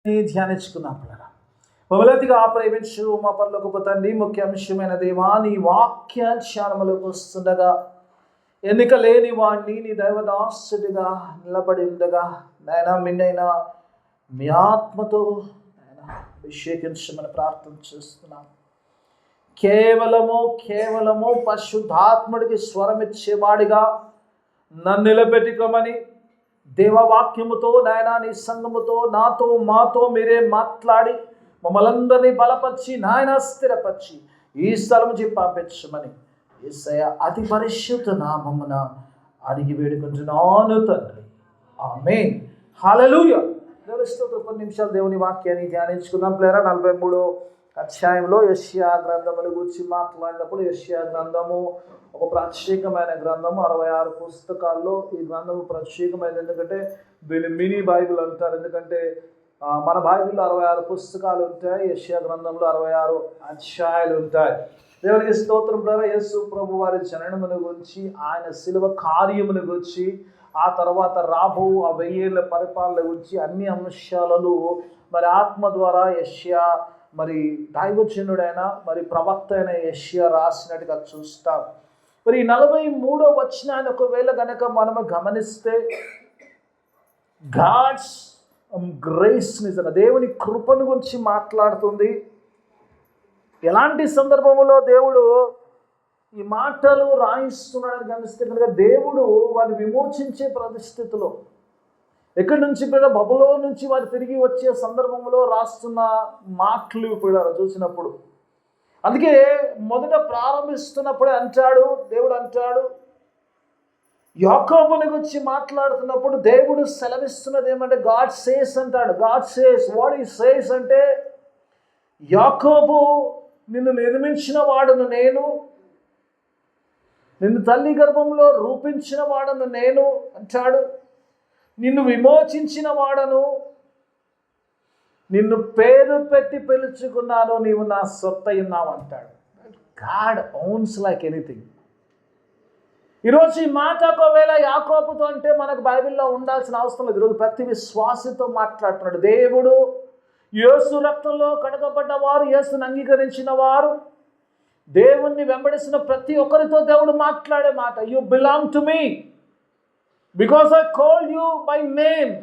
ధ్యానించుకున్నాం పిల్లరా. మొదటిగా ప్రేమించు మా పరలోకపు తండ్రి, ముఖ్య అంశమైన దేవా, నీ వాక్య ధ్యానములకు వస్తుండగా ఎన్నిక లేని వాడిని నీ దైవదాసుడిగా నిలబడి ఉండగా నాయనా మిన్నైనా మీ ఆత్మతో నాయనా అభిషేకించమని ప్రార్థన చేస్తున్నాం. కేవలము పరిశుద్ధాత్ముడికి స్వరం ఇచ్చేవాడిగా నన్ను నిలబెట్టుకోమని దేవవాక్యముతో నాయనా నీ సంఘముతో నాతో మాతో మీరే మాట్లాడి మమ్మల్ని అందరినీ బలపరిచి నాయనా స్థిరపరిచి ఈ స్థలం నుంచి పంపించమని యేసయ్య అతి పరిశుద్ధ నామమున అడిగి వేడుకుంటున్నాను తండ్రి, ఆమేన్. హల్లెలూయా. దేవుని స్తోత్రం. కొన్ని నిమిషాలు దేవుని వాక్యాన్ని ధ్యానించుకుందాం ప్లేరా. 43వ అధ్యాయంలో యెషయా గ్రంథముల గురించి మాట్లాడినప్పుడు యెషయా గ్రంథము ఒక ప్రత్యేకమైన గ్రంథము. 66 పుస్తకాల్లో ఈ గ్రంథము ప్రత్యేకమైనది. ఎందుకంటే దీన్ని మినీ బైబిల్ అంటారు. ఎందుకంటే మన బైబిల్లో 66 పుస్తకాలు ఉంటాయి, యెషయా గ్రంథంలో 66 అధ్యాయాలు ఉంటాయి. దేవునికి స్తోత్రం ద్వారా యేసు ప్రభు వారి జననమును గురించి, ఆయన శిలువ కార్యమును గురించి, ఆ తర్వాత రాబో ఆ 1000 ఏళ్ల పరిపాలన గురించి అన్ని అంశాలను మరి ఆత్మ ద్వారా యెషయా మరి దైవజనుడైన మరి ప్రవక్త అయిన యెషయా రాసినట్టుగా చూస్తాం. మరి 43వ వచనాన్ని ఒకవేళ గనక మనము గమనిస్తే గాడ్స్ గ్రేస్, నిజంగా దేవుని కృపను గురించి మాట్లాడుతుంది. ఎలాంటి సందర్భంలో దేవుడు ఈ మాటలు రాయిస్తున్నాడని గమనిస్తే కనుక దేవుడు వారిని విమోచించే పరిస్థితిలో ఎక్కడి నుంచి కూడా బబులో నుంచి వారు తిరిగి వచ్చే సందర్భంలో రాస్తున్న మాటలు కూడా చూసినప్పుడు, అందుకే మొదట ప్రారంభిస్తున్నప్పుడే అంటాడు, దేవుడు అంటాడు, యాకోబుని గురించి మాట్లాడుతున్నప్పుడు దేవుడు సెలవిస్తున్నది ఏమంటే గాడ్ సేస్ అంటాడు. God says. వాట్ ఈ సేస్ అంటే, యాకోబు నిన్ను నిర్మించిన వాడును నేను, నిన్ను తల్లి గర్భంలో రూపించిన వాడను నేను అంటాడు, నిన్ను విమోచించిన వాడను, నిన్ను పేరు పెట్టి పిలుచుకున్నాను, నీవు నా సొత్తు ఉన్నావు అంటాడు. God owns like anything. ఈరోజు ఈ మాట ఒకవేళ యాకోబుతో అంటే మనకు బైబిల్లో ఉండాల్సిన అవసరం లేదు. ఈరోజు ప్రతి విశ్వాసితో మాట్లాడుతున్నాడు. దేవుడు యేసు రక్తంలో కడగబడ్డ వారు, యేసుని అంగీకరించిన వారు, దేవుణ్ణి వెంబడిస్తున్న ప్రతి ఒక్కరితో దేవుడు మాట్లాడే మాట, you belong to me because I called you by name.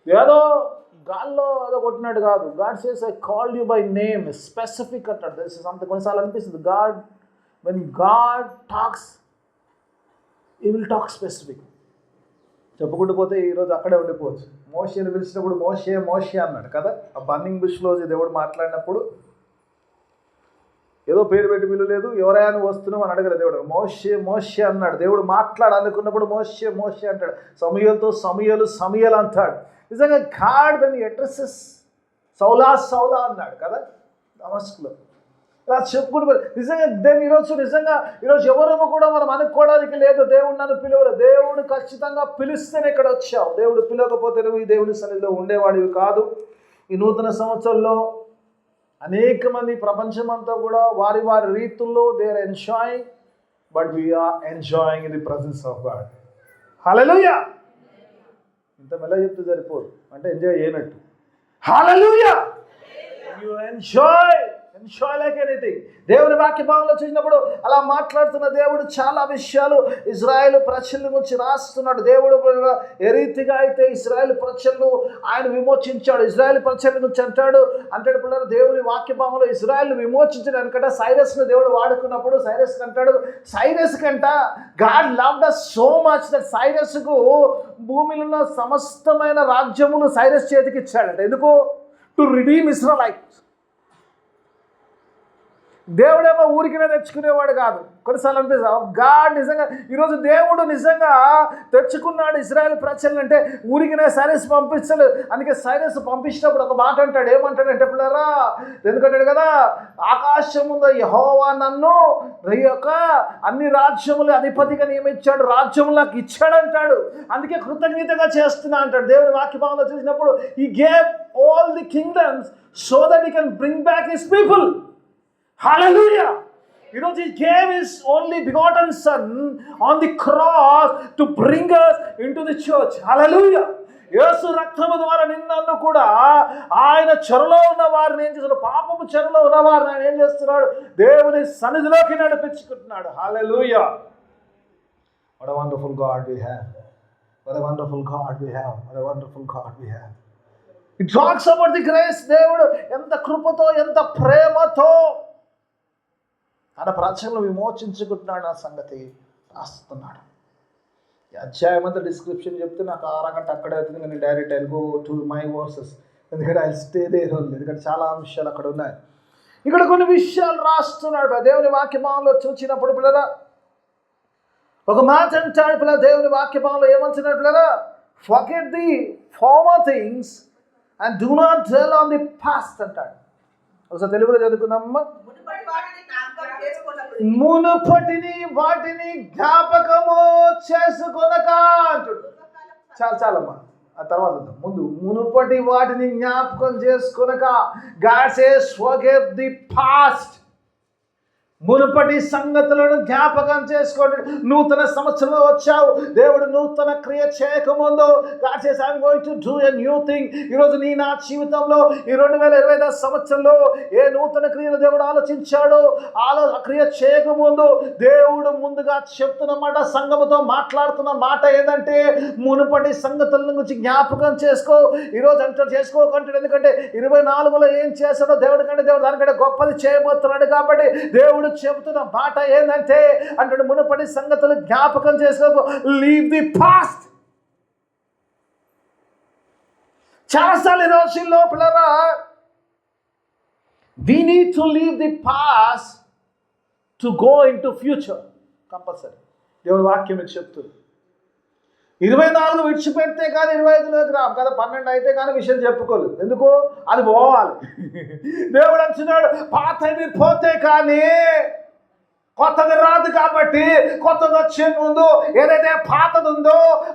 ఏదో గాల్లో ఏదో కొట్టినట్టు కాదు. God says I called you by name, specific అంటాడు. This is something. కొన్నిసార్లు అనిపిస్తుంది God, when God talks he will talk specific. చెప్పుకుంటూ పోతే ఈరోజు అక్కడే ఉండిపోవచ్చు. మోషేని పిలిచినప్పుడు మోషే మోషే అన్నాడు కదా. ఆ బర్నింగ్ బుష్లో దేవుడు మాట్లాడినప్పుడు ఏదో పేరు పెట్టి పిలవలేదు, ఎవరైనా నువ్వు వస్తున్నావు అని అడగలేదు. దేవుడు మోషే మోషే అన్నాడు. దేవుడు మాట్లాడాలనుకున్నప్పుడు మోషే మోషే అంటాడు. సమూయేలుతో సమూయేలు అంటాడు. నిజంగా గాడ్ వెన్ అడ్రెసెస్ సౌలా సౌలా అన్నాడు కదా దమస్కులో. ఇలా చెప్పుకుంటూ నిజంగా దేని ఈరోజు ఎవరేమో కూడా మనం అనుకోవడానికి లేదు. దేవుడు నన్ను పిలవలేదు. దేవుడు ఖచ్చితంగా పిలిస్తేనే ఇక్కడ వచ్చావు. దేవుడు పిలవకపోతే నువ్వు ఈ దేవుడి సన్నిధిలో ఉండేవాడివి కాదు. ఈ నూతన సంవత్సరంలో అనేక మంది ప్రపంచమంతా కూడా వారి వారి రీతుల్లో they are enjoying, but we are enjoying in the presence of God. Hallelujah. ఇంత మెల్లగా చెప్తే సరిపోదు, అంటే ఎంజాయ్ చేయనట్టు. Hallelujah. You enjoy like anything. దేవుని వాక్య భావంలో చూసినప్పుడు అలా మాట్లాడుతున్న దేవుడు చాలా విషయాలు ఇజ్రాయేల్ ప్రజల గురించి రాస్తున్నాడు. దేవుడు ఏ రీతిగా అయితే ఇజ్రాయేల్ ప్రజలను ఆయన విమోచించాడు, ఇజ్రాయేల్ ప్రజల గురించి అంటాడు పిల్లలు. దేవుని వాక్య భావంలో ఇజ్రాయేల్ విమోచించడానికంటే సైరస్ను దేవుడు వాడుకున్నప్పుడు సైరస్ అంటాడు, సైరస్ కంట God loved us so much that సైరస్కు భూమిలో ఉన్న సమస్తమైన రాజ్యములు సైరస్ చేతికి ఇచ్చాడంట. ఎందుకు? To redeem Israelites. దేవుడేమో ఊరికినే తెచ్చుకునేవాడు కాదు. కొన్నిసార్లు అనిపిస్తుంది గాడ్ నిజంగా ఈరోజు దేవుడు నిజంగా తెచ్చుకున్నాడు ఇజ్రాయెల్ ప్రజలను అంటే ఊరికినే సైరస్ పంపించలేదు. అందుకే సైరస్ పంపించినప్పుడు ఒక మాట అంటాడు. ఏమంటాడంటే పిల్లరా, ఎందుకంటాడు కదా, ఆకాశం ముందు యెహోవా నన్ను అన్ని రాజ్యములు అధిపతిగా నియమించాడు, రాజ్యములు నాకు ఇచ్చాడంటాడు. అందుకే కృతజ్ఞతగా చేస్తున్నా అంటాడు. దేవుడి వాక్యభావంలో చూసినప్పుడు he gave all the kingdoms so that he can bring back his people. Hallelujah. He gave his only begotten son on the cross to bring us into the church. Hallelujah. యేసు రక్తము ద్వారా నిన్ను కూడా ఆయన చెరలో ఉన్న వారిని ఏం చేస్తున్నాడు? పాపము చెరలో ఉన్న వారిని ఆయన ఏం చేస్తున్నాడు? దేవుని సన్నిధిలోకి నడిపించుకుంటున్నాడు. హల్లెలూయా. What a wonderful God we have. What a wonderful God we have. What a wonderful God we have. It talks about the grace. దేవుడు ఎంత కృపతో, ఎంత ప్రేమతో తన ప్రజలను విమోచించుకుంటున్నాడు ఆ సంగతి రాస్తున్నాడు. ఈ అధ్యాయం అంతా డిస్క్రిప్షన్ చెప్తే నాకు అరగంట అక్కడే అవుతుంది. నేను direct I go to my versus, ఎందుకంటే ఐ స్టే దేర్ ఓన్లీ, ఎందుకంటే చాలా అంశాలు అక్కడ ఉన్నాయి. ఇక్కడ కొన్ని విషయాలు రాస్తున్నాడు. దేవుని వాక్యభావంలో చూసినప్పుడు పిల్లరా ఒక మాట అంటాడు పిల్లల, దేవుని వాక్యభావంలో ఏమంటున్నాడు పిల్లరా? Forget the former things and do not dwell on the past అంటాడు. ఒకసారి తెలుగులో చదువుకుందామమ్మా. మునుపటిని వాటిని జ్ఞాపకము చేసుకొనక అంటాడు. చాలమ్మా, ఆ తర్వాత ముందు మునుపటి వాటిని జ్ఞాపకం చేసుకొనక. God says forget the past. మునుపటి సంగతులను జ్ఞాపకం చేసుకోండి. నూతన సంవత్సరంలో వచ్చావు, దేవుడు నూతన క్రియ చేయకముందు God says I am going to do a new thing. ఈరోజు నా జీవితంలో ఈ 2025 సంవత్సరంలో ఏ నూతన క్రియను దేవుడు ఆలోచించాడో ఆ క్రియ చేయకముందు దేవుడు ముందుగా చెప్తున్న మాట, సంఘముతో మాట్లాడుతున్న మాట ఏంటంటే మునుపటి సంగతుల గురించి జ్ఞాపకం చేసుకో. ఈరోజు అంటే చేసుకోకంటాడు, ఎందుకంటే 24లో ఏం చేశాడో దేవుడి కంటే దేవుడు దానికంటే గొప్పది చేయబోతున్నాడు. కాబట్టి దేవుడు చెబుతున్న మాట ఏంటంటే అంటే మునుపటి సంగతులు జ్ఞాపకం చేసుకో. Leave the past. చాలాసార్లు ఈ రోజుల్లో పిల్లరా we need to leave the past to go into future. Compulsory దేవుని వాక్యం చెప్తుంది. 24 విడిచిపెడితే కానీ 25లోకి రాము కదా. 12 అయితే కానీ విషయం చెప్పుకోలేదు. ఎందుకు? అది పోవాలి. దేవుడు అంటున్నాడు పాతవి పోతే కానీ కొత్తది రాదు. కాబట్టి కొత్తది వచ్చే ముందు ఏదైతే పాతది ఉందో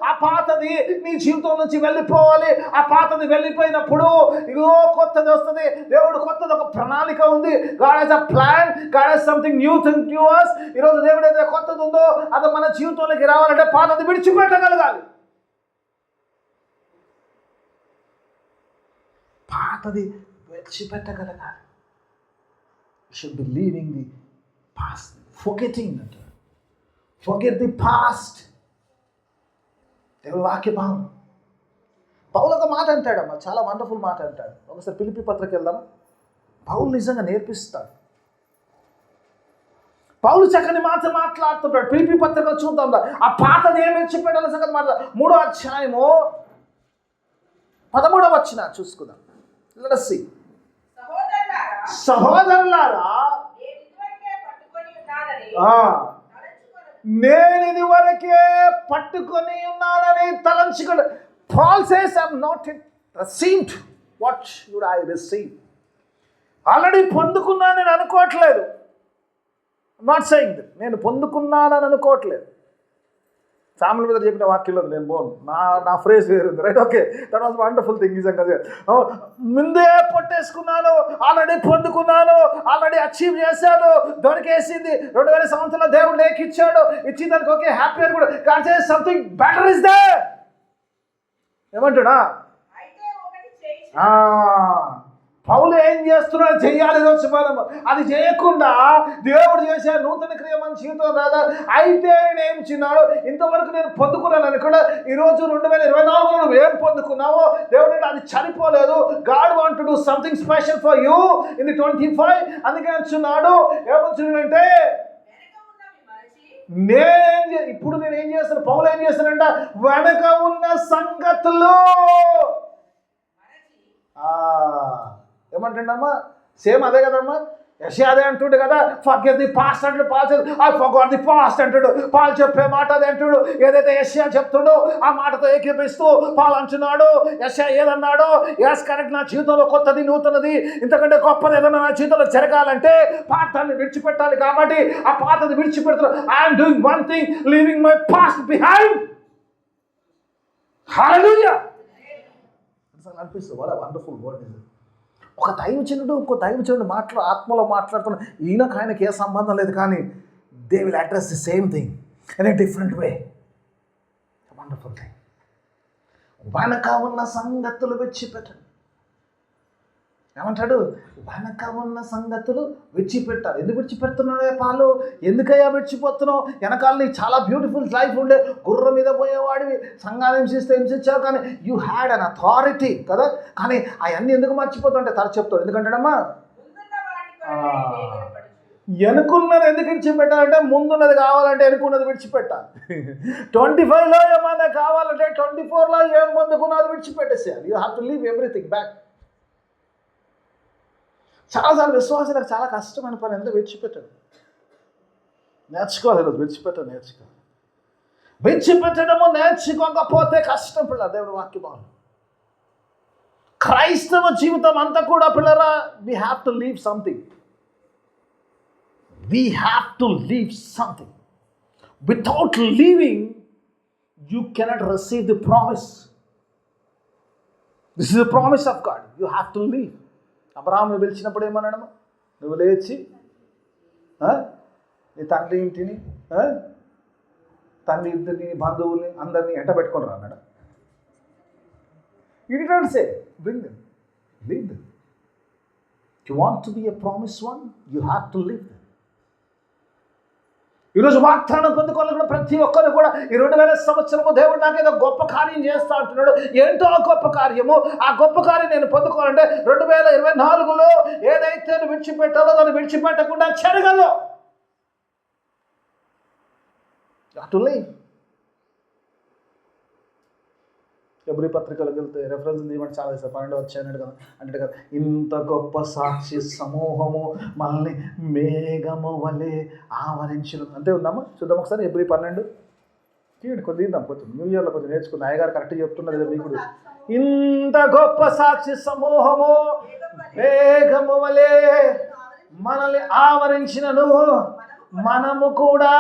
ఆ పాతది నీ జీవితం నుంచి వెళ్ళిపోవాలి. ఆ పాతది వెళ్ళిపోయినప్పుడు ఇగో కొత్తది వస్తుంది. దేవుడు కొత్తది ఒక ప్రణాళిక ఉంది. God has a plan. God has something new thing to us. ఈరోజు దేవుడు ఏదైతే కొత్తది ఉందో అది మన జీవితంలోకి రావాలంటే పాతది విడిచిపెట్టగలగాలి. పాతది విడిచిపెట్టగలగాలి. Should be leaving the past. Forgetting that. Forget the past. దేవుని వాక్యభావం. పౌలు ఒక మాట అంటాడమ్మా, చాలా వండర్ఫుల్ మాట అంటాడు. ఒకసారి ఫిలిప్పీ పత్రిక వెళ్దాం. పౌలు నిజంగా నేర్పిస్తాడు. పౌలు చక్కని మాట మాట్లాడుతుంటాడు. ఫిలిప్పీ పత్రికలో చూద్దాం. ఆ పాతది ఏమి చెప్పాడో సంగతి మాట 3వ అధ్యాయము 13వ వచనం చూసుకుందాం. Let us see. సహోదరులారా నేను ఇది వరకే పట్టుకొని ఉన్నానని తలంచుకోండి. Paul says I am not received. What should I receive? Already పొందుకున్నానని అనుకోవట్లేదు. నాట్ సెయింగ్ నేను పొందుకున్నానని అనుకోవట్లేదు. సాముల మీద చెప్పిన వాక్యంలో నేను పోను, నా ఫ్రేజ్ వేరుంది. Right, okay, that was wonderful thing. నిజంగా ముందే పొట్టేసుకున్నాను, ఆల్రెడీ పొందుకున్నాను, ఆల్రెడీ అచీవ్ చేశాను, దొరికేసింది. 2000 సంవత్సరాల దేవుడు లేకిచ్చాడు, ఇచ్చి దానికి ఓకే హ్యాపీ అని కూడా కాదు. Something better is there. ఏమంటున్నా పౌలు ఏం చేస్తున్నాడు? చెయ్యాలి రోజు మనం. అది చేయకుండా దేవుడు చేసే నూతన క్రియ మన జీవితం రాదా? అయితే నేను ఏం చిన్నాడు, ఇంతవరకు నేను పొందుకున్నాను అని కూడా ఈరోజు 2024లో నువ్వు ఏం పొందుకున్నావో దేవుడు అది చనిపోలేదు. God want to do something special for you in the 25. అందుకే అంటున్నాడు, ఏమంటున్నాడంటే ఇప్పుడు నేను ఏం చేస్తాను, పౌలు ఏం చేస్తానంట, వెనక ఉన్న సంగతులు ఏమంటాడమ్మా, సేమ్ అదే కదమ్మా. యెషయా అదే అంటుండే కదా, ఫర్గెట్ ది పాస్ట్ అంటాడు. ఐ ఫర్గాట్ ది పాస్ట్ అంటాడు. పాల్ చెప్పే మాట అదే అంటాడు. ఏదైతే యెషయా చెప్తుండో ఆ మాటతో ఏకీపిస్తూ పాల్ అంటున్నాడు, యెషయా ఏదన్నాడో ఎస్ కరెక్ట్, నా జీవితంలో కొత్తది నూతనది ఇంతకంటే గొప్పది ఏదన్నా నా జీవితంలో జరగాలంటే పాతాన్ని విడిచిపెట్టాలి. కాబట్టి ఆ పాతది విడిచిపెడుతున్నాడు. I'm doing one thing, leaving my past behind. Hallelujah. అనిపిస్తుంది వాట్ ఎ వండర్ఫుల్ వర్డ్ ఇది. ఒక దైవజనుడు ఇంకో దైవజనుడు ఆత్మలో మాట్లాడుతున్న ఈయనకు ఆయనకి ఏ సంబంధం లేదు, కానీ they will address the same thing in a different way. Wonderful thing. వెనక ఉన్న సంగతులు విడిచిపెట్టండి. ఏమంటాడు? వెనక ఉన్న సంగతులు విడిచిపెట్టాలి. ఎందుకు విడిచిపెడుతున్నాడే పాలు? ఎందుకయ్యా విడిచిపోతున్నావు? వెనకాల నీకు చాలా బ్యూటిఫుల్ లైఫ్ ఉండే, గుర్రం మీద పోయేవాడివి, సంఘాన్ని హింసించావు, కానీ యూ హ్యాడ్ అన్ అథారిటీ కదా. కానీ అవన్నీ ఎందుకు మర్చిపోతుంటే తరచు చెప్తాడు. ఎందుకంటాడమ్మా, వెనుకున్నది ఎందుకు విడిచిపెట్టాలంటే, ముందున్నది కావాలంటే వెనుకున్నది విడిచిపెట్టాలి. 25లో ఏమన్నా కావాలంటే 24లో ఏం పొందుకున్నది విడిచిపెట్టేసేయాలి. You have to leave everything back. చాలాసార్లు విశ్వాసాలకు చాలా కష్టమైన పని ఎందుకు విడిచిపెట్టాడు. నేర్చుకోవాలి, ఈరోజు విడిచిపెట్టడం నేర్చుకోవాలి. విడిచిపెట్టడము నేర్చుకోకపోతే కష్టం పిల్లలు. దేవుడు వాక్యం క్రైస్తవ జీవితం అంతా కూడా పిల్లరా, we have to leave something. We have to leave something. Without leaving, you cannot receive the promise. This is the promise of God. You have to leave. అబ్రహామును పిలిచినప్పుడు ఏమన్నాడమ్మా? నువ్వు లేచి నీ తండ్రి ఇంటిని, తండ్రి ఇద్దరిని, బంధువుల్ని అందరినీ ఎంట పెట్టుకొని రా అన్నాడు. You did not say, bring them. Leave them. If you want to be a promised one, you have to leave them. ఈరోజు వాగ్దానం పొందుకోవాలనుకున్న ప్రతి ఒక్కరు కూడా ఈ 2000 సంవత్సరము దేవుడు నాకు ఏదో గొప్ప కార్యం చేస్తా అంటున్నాడు. ఏంటో ఆ గొప్ప కార్యము? ఆ గొప్ప కార్యం నేను పొందుకోవాలంటే 2024లో ఏదైతే విడిచిపెట్టాలో దాన్ని విడిచిపెట్టకుండా చెరగదు. ఎబ్రీ పత్రికలకు వెళ్తే రెఫరెన్స్ తీయమంటే చాలా ఇస్తారు. 12 వచ్చాయన్నాడు కదా, అంటే కదా, ఇంత గొప్ప సాక్షి సమూహము మనల్ని మేఘము వలె ఆవరించను. అంతే ఉందమ్మా, చూద్దాం ఒకసారి. ఎబ్రీ 12 తీయండి, కొంచెం తీద్దాం. కొంచెం న్యూ ఇయర్లో కొంచెం నేర్చుకుందాం. అయ్యగారు కరెక్ట్ చెప్తున్నది కదా మీకు. ఇంత గొప్ప సాక్షి సమూహము మేఘము వలె మనల్ని ఆవరించినను, మనము కూడా,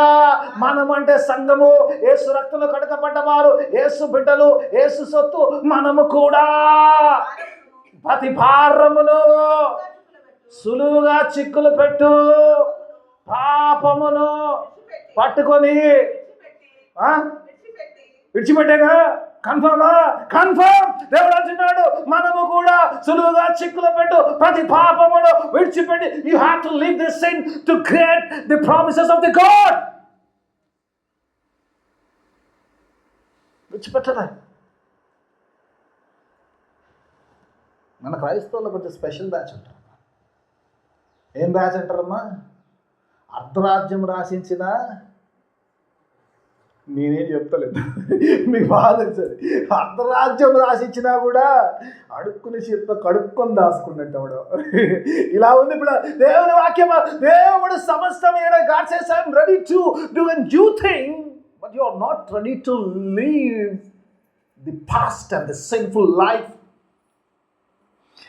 మనం అంటే సంఘము, యేసు రక్తంలో కడగబడ్డవారు, యేసు బిడ్డలు, యేసు సొత్తు, మనము కూడా ప్రతి భారమును సులువుగా చిక్కులు పెట్టు పాపమును పట్టుకొని విడిచిపెట్టేగా. కన్ఫర్మ్ దేవుడు అంటున్నాడు, మనము కూడా సులువుగా చిక్కులు పెట్టు ప్రతి పాపమును విడిచిపెట్టి. You have to leave this sin to create the promises of the God. విడిచిపెట్టరా. మన క్రైస్తవుల్లో కొంచెం స్పెషల్ బ్యాచ్ ఉంటారు. ఏం బ్యాచ్ అంటారమ్మా? అర్ధరాజ్యం రాసించిన, నేనేం చెప్తలేదు, మీకు బాగా తెలుసది. అర్ధరాజ్యం రాసిచ్చినా కూడా అడుక్కుని చేతితో కడుక్కొని దాచుకున్నట్టు అవడం ఇలా ఉంది. ఇప్పుడు దేవుని వాక్యం, దేవుడు సమస్తం God says I am ready to do a new thing, but you are not ready to leave the past and the sinful life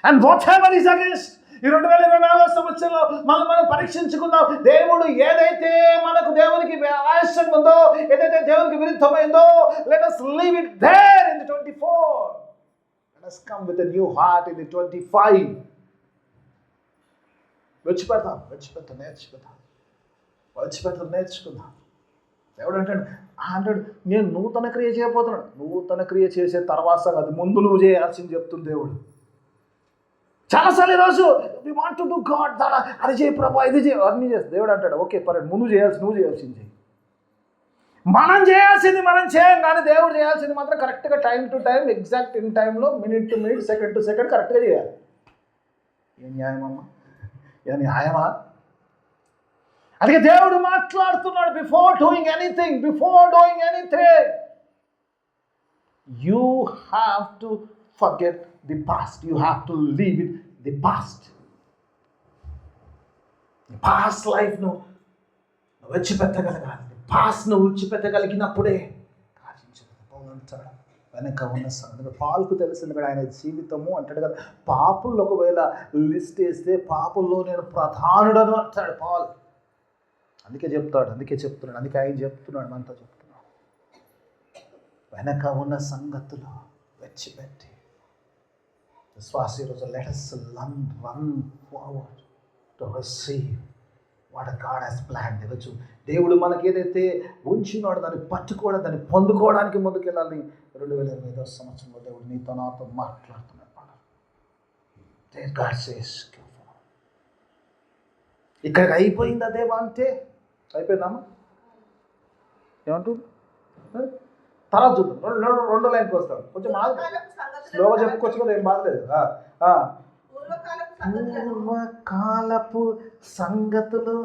and whatever is against. ఈ 2024 సంవత్సరంలో మనం పరీక్షించుకుందాం. దేవుడు ఏదైతే మనకు దేవునికి ఆయాసం ఉందో, ఏదైతే దేవునికి విరుద్ధమైందో, let us leave it there in the 24. Let us come with a new heart in the 25. విడిచిపెడతాం నేర్చుకుందాం. దేవుడు అంటాడు నేను నూతన క్రియ చేయబోతున్నాడు. నూతన క్రియ చేసే తర్వాత అది ముందు నువ్వు చేయాల్సింది చెప్తుంది దేవుడు. చాలాసార్లు ఈరోజు we want to do God దాడా, అది చేయి ప్రభా, ఇది చేయి, అన్నీ చేస్తాం. దేవుడు అంటాడు ఓకే పర్లేదు, ముందు నువ్వు చేయాల్సింది చేయి. మనం చేయాల్సింది మనం చేయం, కానీ దేవుడు చేయాల్సింది మాత్రం కరెక్ట్గా time to time, exact in టైంలో, minute to minute, second to second కరెక్ట్గా చేయాలి. ఏం న్యాయమమ్మా? ఏ న్యాయమా? అందుకే దేవుడు మాట్లాడుతున్నాడు, before doing anything you have to forget the past. You have to leave it, the past. The past life నువ్వు విడిచిపెట్టగలగాలి. పాస్ట్ నువ్వు విడిచిపెట్టగలిగినప్పుడే కార్యించగలవు. వెనక ఉన్న సంగతి పాల్కు తెలిసింది కదా, ఆయన జీవితము అంటాడు కదా, పాపుల్లో ఒకవేళ లిస్ట్ వేస్తే పాపుల్లో నేను ప్రధానుడను అంటాడు పాల్. అందుకే చెప్తున్నాడు, అందుకే ఆయన చెప్తున్నాడు, మనతో చెప్తున్నాడు, వెనక ఉన్న సంగతులు విడిచిపెట్టి విశ్వాస ఈరోజు let us run forward to receive what God has plan. తెవచ్చు దేవుడు మనకి ఏదైతే ఉంచినాడో దాన్ని పట్టుకోవడం, దాన్ని పొందుకోవడానికి ముందుకెళ్ళాలి. 2025 సంవత్సరంలో దేవుడు నీతో నాతో మాట్లాడుతున్నాడు. ఇక్కడికి అయిపోయిందా దేవా అంటే? అయిపోయిందామా? ఏమంటారు? తర్వాత చూద్దాం. రెండో లైన్కి వస్తాం. కొంచెం స్లోగా చెప్పుకోవచ్చు కదా, ఏం బాధలేదు. పూర్వకాలపు సంగతులు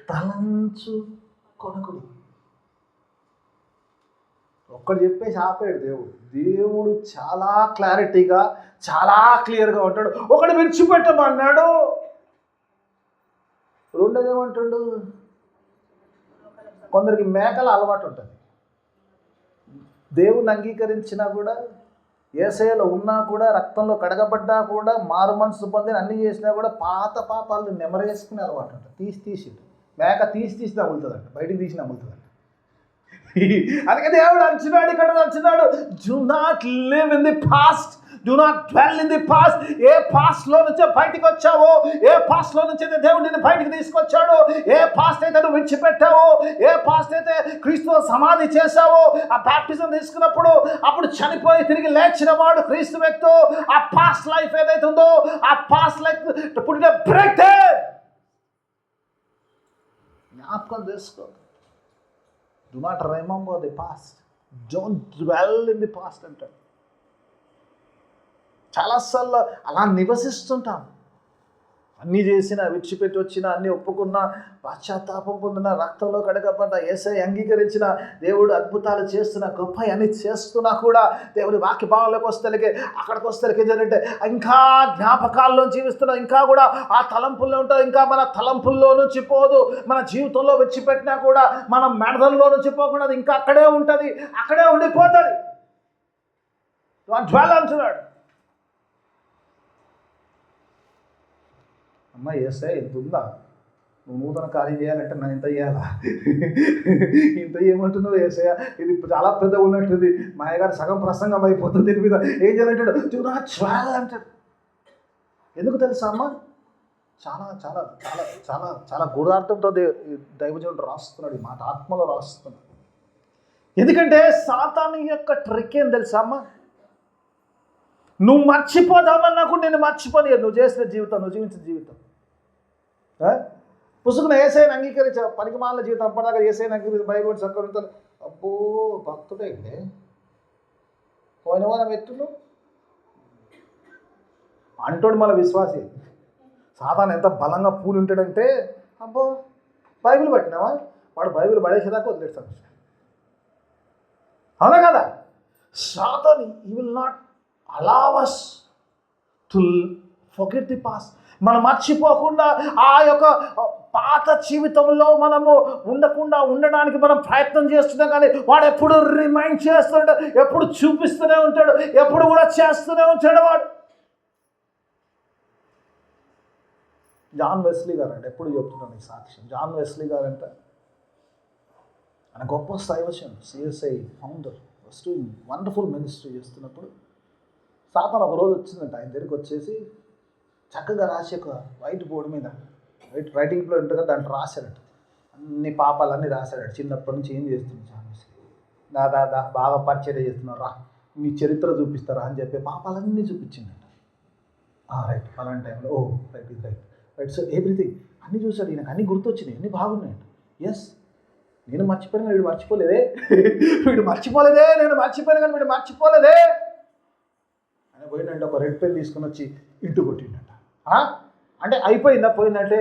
తలంచు కొనకుడి. ఒక్కడు చెప్పేసి ఆపాడు దేవుడు. దేవుడు చాలా క్లారిటీగా, చాలా క్లియర్గా ఉంటాడు. ఒకడు విడిచిపెట్టమన్నాడు, రెండోది ఏమంటాడు? కొందరికి మేకల అలవాటు ఉంటుంది. దేవుని అంగీకరించినా కూడా, యేసయ్యలో ఉన్నా కూడా, రక్తంలో కడగబడ్డా కూడా, మారు మనసు పొందిన అన్ని చేసినా కూడా పాత పాపాలను నెమరేసుకునే అలవాటు ఉంటుంది. తీసి మేక తీసి నమ్ములుతుందంట, బయటికి తీసి నమ్ములుతుందంట. అందుకే దేవుడు అంటున్నాడు, ఇక్కడ అంటున్నాడు, do not live in the past, do not dwell in the past. ఏ పాస్ట్లో నుంచే బయటికి వచ్చావో, ఏ పాస్ట్లో నుంచి అయితే దేవుడు నిన్ను బయటికి తీసుకొచ్చాడో, ఏ పాస్ట్ అయితే నువ్వు విడిచిపెట్టావో, ఏ పాస్ట్ అయితే క్రీస్తుతో సమాధి చేశావో, ఆ బాప్టిజం తీసుకున్నప్పుడు అప్పుడు చనిపోయి తిరిగి లేచిన వాడు క్రీస్తు వ్యక్తి. ఆ పాస్ట్ లైఫ్ ఏదైతే ఉందో, ఆ పాస్ట్ లైఫ్ పుట్టిన బ్రేక్ జ్ఞాపకం చేసుకో. Do not remember the past. Don't dwell in the past అంటాడు. చాలాసార్లు అలా నివసిస్తుంటాం. అన్నీ చేసిన, విడిచిపెట్టి వచ్చిన, అన్నీ ఒప్పుకున్న, పశ్చాత్తాపం పొందిన, రక్తంలో కడగబడ్డ, యేసయ్య అంగీకరించిన, దేవుడు అద్భుతాలు చేస్తున్న, గొప్ప అన్ని చేస్తున్నా కూడా దేవుడి వాక్య భావంలోకి వస్తేలకి, అక్కడికి వస్తేలకి ఏంటంటే ఇంకా జ్ఞాపకాల్లో జీవిస్తున్నా, ఇంకా కూడా ఆ తలంపుల్లో ఉంటుంది. ఇంకా మన తలంపుల్లో నుంచి పోదు. మన జీవితంలో విడిచిపెట్టినా కూడా మన మెడదల్లో నుంచి పోకుండా ఇంకా అక్కడే ఉంటుంది, అక్కడే ఉండిపోతుంది. జ్వాల అంటున్నాడు. అమ్మ యేసయ్య ఇంత ఉందా, నువ్వు నూతన కార్యం చేయాలంటే నేను ఇంత చేయాలా? ఇంత ఏమంటున్నావు యేసయ్య? ఇది చాలా పెద్ద ఉన్నట్టుంది. మా అయ్యగారు సగం ప్రసంగం అయిపోతుంది దీని మీద. ఏం చేయాలంటాడు? చాలా అంటాడు. ఎందుకు తెలుసా అమ్మ? చాలా చాలా చాలా చాలా చాలా గూఢార్థంతో దైవజనుడు రాస్తున్నాడు ఈ మాట, ఆత్మలో రాస్తున్నాడు. ఎందుకంటే సాతాను యొక్క ట్రిక్ ఏం తెలుసా అమ్మ? నువ్వు మర్చిపోదామన్నా కూడా నేను మర్చిపోని, నువ్వు చేసిన జీవితం, నువ్వు జీవించిన జీవితం. పుసుకున్న యేసయ్యను అంగీకరించా, పనికిమాలిన జీవితం, అప్పటిదాకా యేసయ్యను అంగీకరించి బైబిల్ చక్కగా అబ్బో భక్తుడైంది పోయిన వారం ఎత్తులు అంటోడు. మళ్ళీ విశ్వాసి సాతాను ఎంత బలంగా పూలు ఉంటాడంటే, అబ్బో బైబిల్ పట్టినావా, వాడు బైబిల్ పడేసేదాకా వదిలేస్తాడు. అవునా కదా? సాతాను he will not allow us to forget the past. మనం మర్చిపోకుండా ఆ యొక్క పాత జీవితంలో మనము ఉండడానికి మనం ప్రయత్నం చేస్తున్నాం. కానీ వాడు ఎప్పుడు రిమైండ్ చేస్తుంటాడు, ఎప్పుడు చూపిస్తూనే ఉంటాడు, ఎప్పుడు కూడా చేస్తూనే ఉంటాడు వాడు. జాన్ వెస్లీ గారు అంటే ఎప్పుడు చెప్తున్నాను ఈ సాక్ష్యం. జాన్ వెస్లీ గారు అంటే ఆయన గొప్ప దైవజనుడు, CSI founder, first wonderful ministry చేస్తున్నప్పుడు సాతాను ఒక రోజు వచ్చిందంట ఆయన దగ్గరికి వచ్చేసి, చక్కగా రాసి ఒక వైట్ బోర్డు మీద, రైటింగ్ ప్లేట్ ఉంటుంది కదా, దాంట్లో రాశాడట. అన్ని పాపాలన్నీ రాశాడట. చిన్నప్పటి నుంచి ఏం చేస్తుంది చాలాసి, దాదా బాగా పరిచయం చేస్తున్నారు, రా నీ చరిత్ర చూపిస్తారా అని చెప్పి పాపాలన్నీ చూపించిందట. రైట్, అలాంటి టైంలో ఓ రైట్ ఇది రైట్ రైట్ సో ఎవ్రీథింగ్ అన్నీ చూశాడు. ఈయనకు అన్నీ గుర్తొచ్చినాయి, అన్నీ బాగున్నాయంట. ఎస్, నేను మర్చిపోయినా వీడు మర్చిపోలేదే, వీడు మర్చిపోలేదే, నేను మర్చిపోయినా కానీ వీడు మర్చిపోలేదే అని పోయిందంటే ఒక రెడ్ పెన్ తీసుకుని వచ్చి ఇంటూ కొట్టిండట. అంటే అయిపోయిందా? పోయిందంటే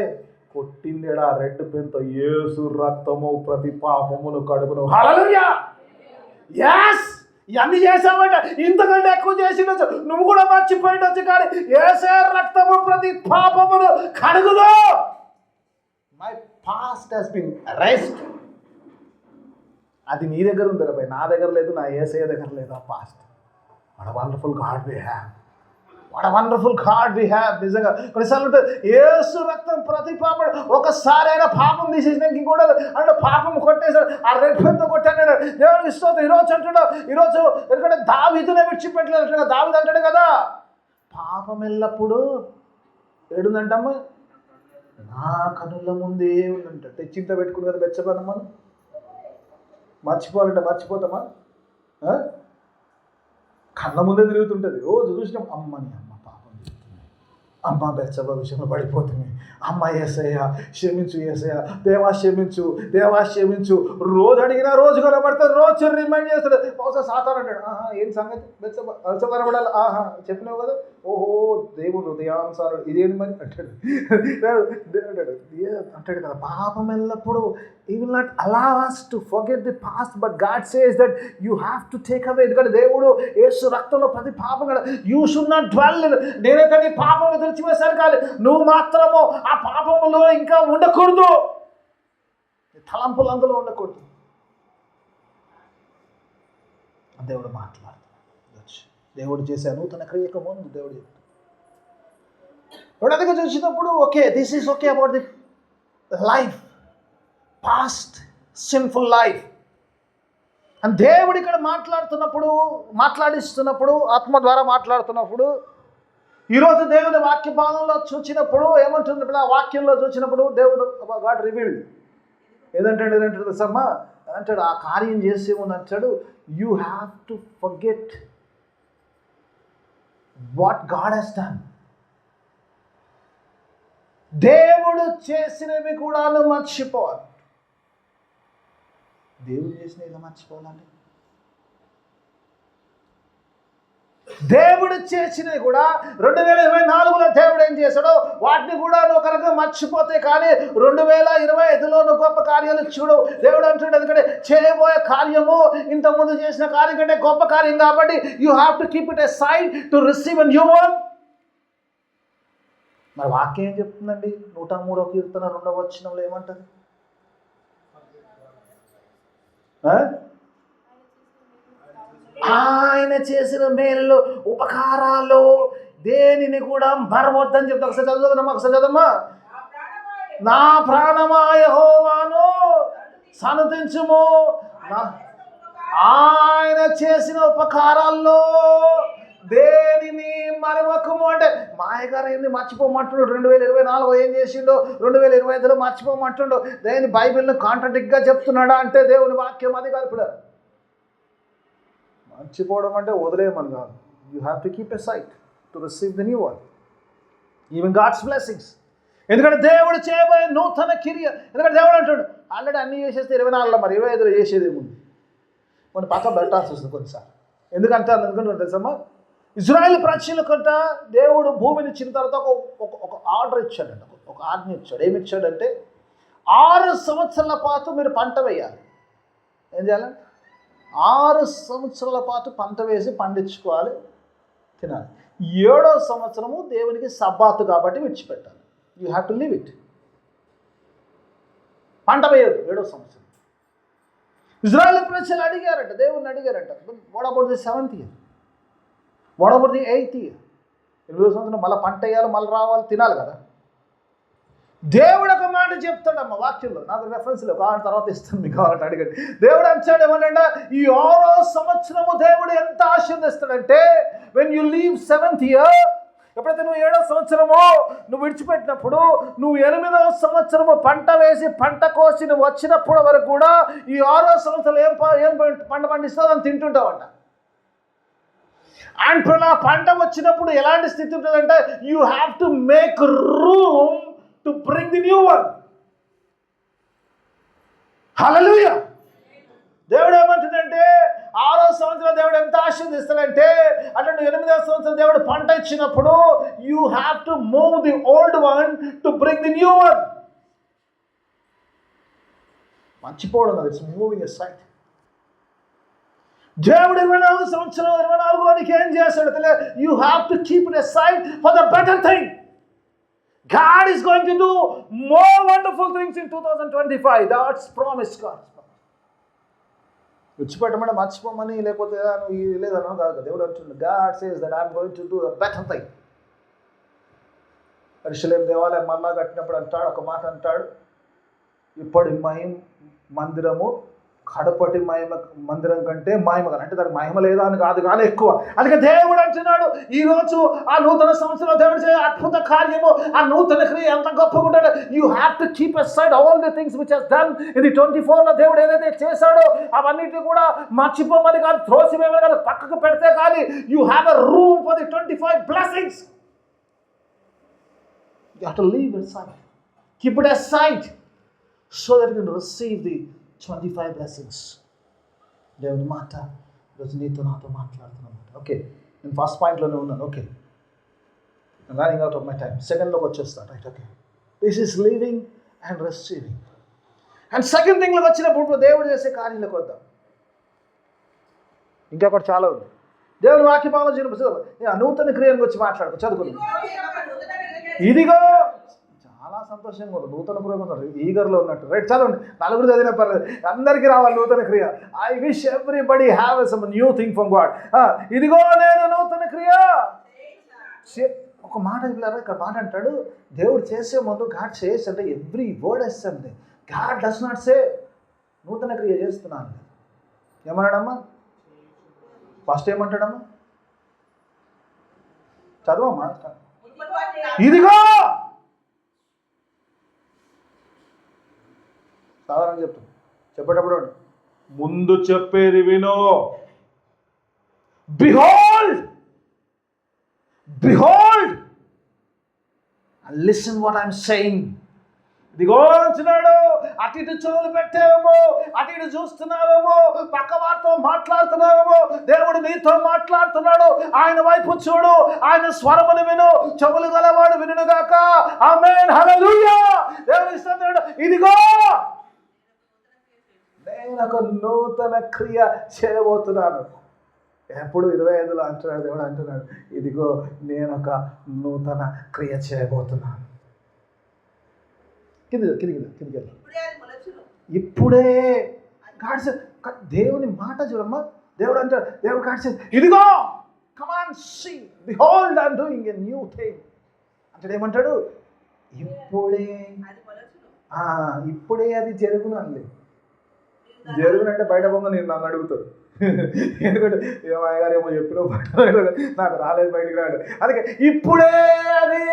కొట్టిందేడా రెడ్ పెన్తో, యేసు రక్తము ప్రతి పాపమును కడుగును. హల్లెలూయా! yes, ఇవన్నీ చేసామంట, ఇంతకంటే ఎక్కువ చేసిండొచ్చు, నువ్వు కూడా మర్చిపోయిండొచ్చు, కానీ యేసే రక్తము ప్రతి పాపమును కడుగును. My past has been erased. అది నీ దగ్గర ఉంది కదా, నా దగ్గర లేదు, నా యేసయ్య దగ్గర లేదు ఆ past. What a wonderful God we have, what a wonderful God we have. నిజంగా కొన్నిసార్లు ఉంటుంది, యేసు రక్తం ప్రతి పాపం, ఒకసారి అయినా పాపం తీసేసినాక ఇంకోటి అంటే పాపం కొట్టేశాడు, ఆ రెడ్ పెన్తో కొట్టాడు. దేవునికి స్తోత్రం. ఈరోజు అంటున్నాడు, ఈరోజు ఎందుకంటే దావీదునే విడిచిపెట్టలేదు. దావీదు అంటాడు కదా, పాపం ఎల్లప్పుడు ఏడుందంటమ్మా నా కనుల ముందే ఉందంట. తెచ్చింత పెట్టుకుని కదా బెచ్చబనం మనం మర్చిపోవాలంటే మర్చిపోతామా? కళ్ళ ముందే తిరుగుతుంటుంది. రోజు చూసినాం అమ్మని అమ్మ పాపం చేస్తుంది, అమ్మ బెచ్చబ విషయంలో పడిపోతుంది, అమ్మ యేసయ్య క్షమించు, యేసయ్య దేవా క్షమించు, దేవా క్షమించు. రోజు అడిగినా రోజు కనబడతాడు, రోజు రిమైండ్ చేస్తాడు. బహుశా సాతాను అంటాడు, ఏం సంగతి బెచ్చబ కనబడాలి, చెప్పినావు కదా, ఓహో దేవుడు హృదయానుసారుడు, ఇదేంది మరి అంటాడు. అంటాడు కదా, పాపం ఎల్లప్పుడు He will not allow us to forget the past, but God says that you have to take away. ఎందుకంటే దేవుడు యేసు రక్తంలో ప్రతి పాపం కదా, you should not dwell in. నేనైతే నీ పాపం తెరిచివేశాను కానీ నువ్వు మాత్రము ఆ పాపములో ఇంకా ఉండకూడదు, తలంపులు అందులో ఉండకూడదు. దేవుడు మాట్లాడుతున్నాడు. దేవుడు చేసే నూతన క్రియకు ముందు దేవుడు చెప్తాడు. ఇప్పుడు అదిగా చూసినప్పుడు okay, this is okay about the life, past sinful life. And దేవుడు ఇక్కడ మాట్లాడిస్తున్నప్పుడు ఆత్మ ద్వారా మాట్లాడుతున్నప్పుడు, ఈరోజు దేవుని వాక్య భాగంలో చూసినప్పుడు ఏమంటుంది, ఆ వాక్యంలో చూసినప్పుడు దేవుడు గాడ్ రివీల్డ్ ఏదంటాడు సమ్మా అంటాడు, ఆ కార్యం చేసే ముందు అంటాడు, you have to forget what God has done. దేవుడు చేసినవి కూడా మర్చిపోవాలి. దేవుడు చేసిన ఇలా మర్చిపోవాలండి. దేవుడు చేసినవి కూడా 2024లో దేవుడు ఏం చేశాడో వాటిని కూడా నువ్వు కనుక మర్చిపోతే కానీ 2025లో నువ్వు గొప్ప కార్యాలు చూడు. దేవుడు అంటున్నాడు, ఎందుకంటే చేయబోయే కార్యము ఇంతకుముందు చేసిన కార్యం కంటే గొప్ప కార్యం కాబట్టి you have to keep it a side to receive a new one. మరి వాక్యం ఏం చెప్తుందండి? 103వ కీర్తన 2వ వచనంలో ఏమంటది? ఆయన చేసిన మేలు ఉపకారాలు దేనిని కూడా మరవద్దని చెప్తా. ఒకసారి చదువుదమ్మా. నా ప్రాణమా యెహోవాను సన్నతించుము, ఆయన చేసిన ఉపకారాల్లో దేనిని మరవకము. అంటే మాయగారు ఏంది మర్చిపోమంటున్నాడు, 2024 ఏం చేసిండో 2025లో మర్చిపోమంటుండో. దేని బైబిల్ని కాంట్రడిక్ట్గా చెప్తున్నాడా అంటే దేవుని వాక్యం అది కాదు. ఇప్పుడు మర్చిపోవడం అంటే వదిలేయమని కాదు, you have to keep a sight to receive the new one, even God's blessings. ఎందుకంటే దేవుడు చేయబోయే నూతన క్రియ, ఎందుకంటే దేవుడు అంటాడు ఆల్రెడీ అన్నీ చేసేస్తే 24లో మరి 25లో చేసేది ఏముంది, కొన్ని పక్క పెట్టాల్సి వస్తుంది కొన్నిసార్లు. ఎందుకంటే తెలుసమ్మా, ఇజ్రాయెల్ ప్రజల కంట దేవుడు భూమిని ఇచ్చిన తర్వాత ఒక ఆర్డర్ ఇచ్చాడంట, ఒక ఆజ్ఞ ఇచ్చాడు. ఏమి ఇచ్చాడంటే 6 సంవత్సరాల పాటు మీరు పంట వేయాలి. ఏం చేయాలంటే 6 సంవత్సరాల పాటు పంట వేసి పండించుకోవాలి, తినాలి. 7వ సంవత్సరము దేవునికి సబ్బాతు కాబట్టి విడిచిపెట్టాలి. You have to leave it. పంట వేయద్దు 7వ సంవత్సరం. ఇజ్రాయెల్ ప్రజలు అడిగారట, దేవుడిని అడిగారట, what about the 7th year, what about the 8th year? 8వ సంవత్సరం మళ్ళీ పంట వేయాలి, మళ్ళీ రావాలి, తినాలి కదా. దేవుడు ఒక మాట చెప్తాడమ్మ వాక్యంలో, నాకు రెఫరెన్స్లో కావాలని తర్వాత ఇస్తాను, మీకు కావాలంటే అడిగండి. దేవుడు అంటాడు ఏమనంటే, ఈ 6వ సంవత్సరము దేవుడు ఎంత ఆశీర్వదిస్తాడంటే, when you leave 7th year, ఎప్పుడైతే నువ్వు 7వ సంవత్సరము నువ్వు విడిచిపెట్టినప్పుడు, నువ్వు 8వ సంవత్సరము పంట వేసి పంట కోసి నువ్వు వచ్చినప్పుడు వరకు కూడా ఈ 6వ సంవత్సరం ఏం పంట పండిస్తావు అని తింటుంటావంట. అండ్ ఆ పంట వచ్చినప్పుడు ఎలాంటి స్థితి ఉంటుందంటే, you have to make room to bring the new one. Hallelujah. దేవుడు ఏమంటుందంటే 6వ సంవత్సరం దేవుడు ఎంత ఆశీర్వదిస్తాడంటే, అంటే నువ్వు 8వ సంవత్సరం దేవుడు పంట ఇచ్చినప్పుడు you have to move the old one to bring the new one. మర్చిపోవడం అది, ఇట్స్ మూవింగ్ ఎ సైట్. దేవుడు 24 సంవత్సరం 24లో నీకు ఏం చేస్తాడు తెలియదు. You have to keep it a sight for the better thing. God is going to do more wonderful things in 2025. That's promised God. విడిచిపెట్టమని మర్చిపోమని లేకపోతే నువ్వు ఇది లేదన్నా కాదు. దేవుడు అంటుంది, God says that I'm going to do a better thing. యెరూషలేము దేవాలయం మళ్ళా కట్టినప్పుడు అంటాడు, ఒక మాట అంటాడు, ఇప్పటి మహిమ మందిరము కడపటి మహిమ మందిరం కంటే మహిమ కానీ, అంటే దానికి మహిమ లేదా అని కాదు కానీ ఎక్కువ. అందుకే దేవుడు అంటున్నాడు ఈరోజు ఆ నూతన సంవత్సరంలో దేవుడు చేసే అద్భుత కార్యము, ఆ నూతన క్రియ ఎంత గొప్పగా ఉంటాడు. You have to keep aside all the things which has done in the 24లో దేవుడు ఏదైతే చేశాడో అవన్నిటిని కూడా మర్చిపోమని కాదు, త్రోసివేయమని కాదు, పక్కకు పెడితే కానీ you have a room for the 25 blessings. You have to leave it aside. Keep it aside so that you can receive the 25 blessings. దేవుని మాట ఈరోజు నీతో నాతో మాట్లాడుతున్నాను. ఓకే, నేను ఫస్ట్ పాయింట్లోనే ఉన్నాను. Okay, running out of my time. సెకండ్లోకి వచ్చేస్తాను. Right, okay. This is living and receiving. And second థింగ్లోకి వచ్చినప్పుడు దేవుడు చేసే కార్యాలకు వద్దాం. ఇంకా ఒకటి చాలా ఉంది. దేవుని వాక్యభావంలో జరిగిన నూతన క్రియను గురించి మాట్లాడుకో, చదువుకుందాం. ఇదిగో చాలా సంతోషంగా ఉంది. నూతన క్రియ ఉన్నారు, ఈగర్లో ఉన్నట్టు. రైట్, చదవండి. నలుగురు చదివినా పర్లేదు, అందరికీ రావాలి నూతన క్రియ. I wish everybody have some new thing from God. ఇదిగో నేను నూతన క్రియ. ఒక మాట ఇక్కడ మాట అంటాడు, దేవుడు చేసే ముందు గాడ్ సేస్ అంటే ఎవ్రీ వర్డ్ వేస్తుంది. గాడ్ డస్ నాట్ సే నూతన క్రియ చేస్తున్నాను. ఏమన్నాడమ్మా? ఫస్ట్ ఏమంటాడమ్మా? చదవమ్మా. ఇదిగో సాధారణ చెప్తాం, చెప్పేటప్పుడు ముందు చెప్పేది వినో. Behold, behold and listen what I'm saying. ఇదిగో అంటున్నాడు, అటు ఇటు చెవులు పెట్టావేమో, అటు ఇటు చూస్తున్నావేమో, పక్క వారితో మాట్లాడుతున్నావేమో, దేవుడు నీతో మాట్లాడుతున్నాడు. ఆయన వైపు చూడు, ఆయన స్వరమును విను, చెవులు గలవాడు వినుగాక. ఆమేన్, హల్లెలూయా. దేవుడు ఇస్తున్నాడు, ఇదిగో నేను ఒక నూతన క్రియ చేయబోతున్నాను. ఎప్పుడు 25లో అంటున్నాడు దేవుడు, అంటున్నాడు ఇదిగో నేను ఒక నూతన క్రియ చేయబోతున్నాను. కిందికి ఇప్పుడే కాడ్సే. దేవుని మాట చూడమ్మా. దేవుడు అంటాడు, దేవుడు కాడ్సే, ఇదిగో come on see behold I am doing a new thing అంటే ఏమంటాడు? ఇప్పుడే, ఇప్పుడే అది జరుగును అనలే. జరుగునంటే బయట బొమ్మ నేను నన్ను అడుగుతాడు. ఎందుకంటే ఏమయ్య గారు ఏమో చెప్పిన నాకు రాలేదు, బయటికి రాడు. అందుకే ఇప్పుడే అది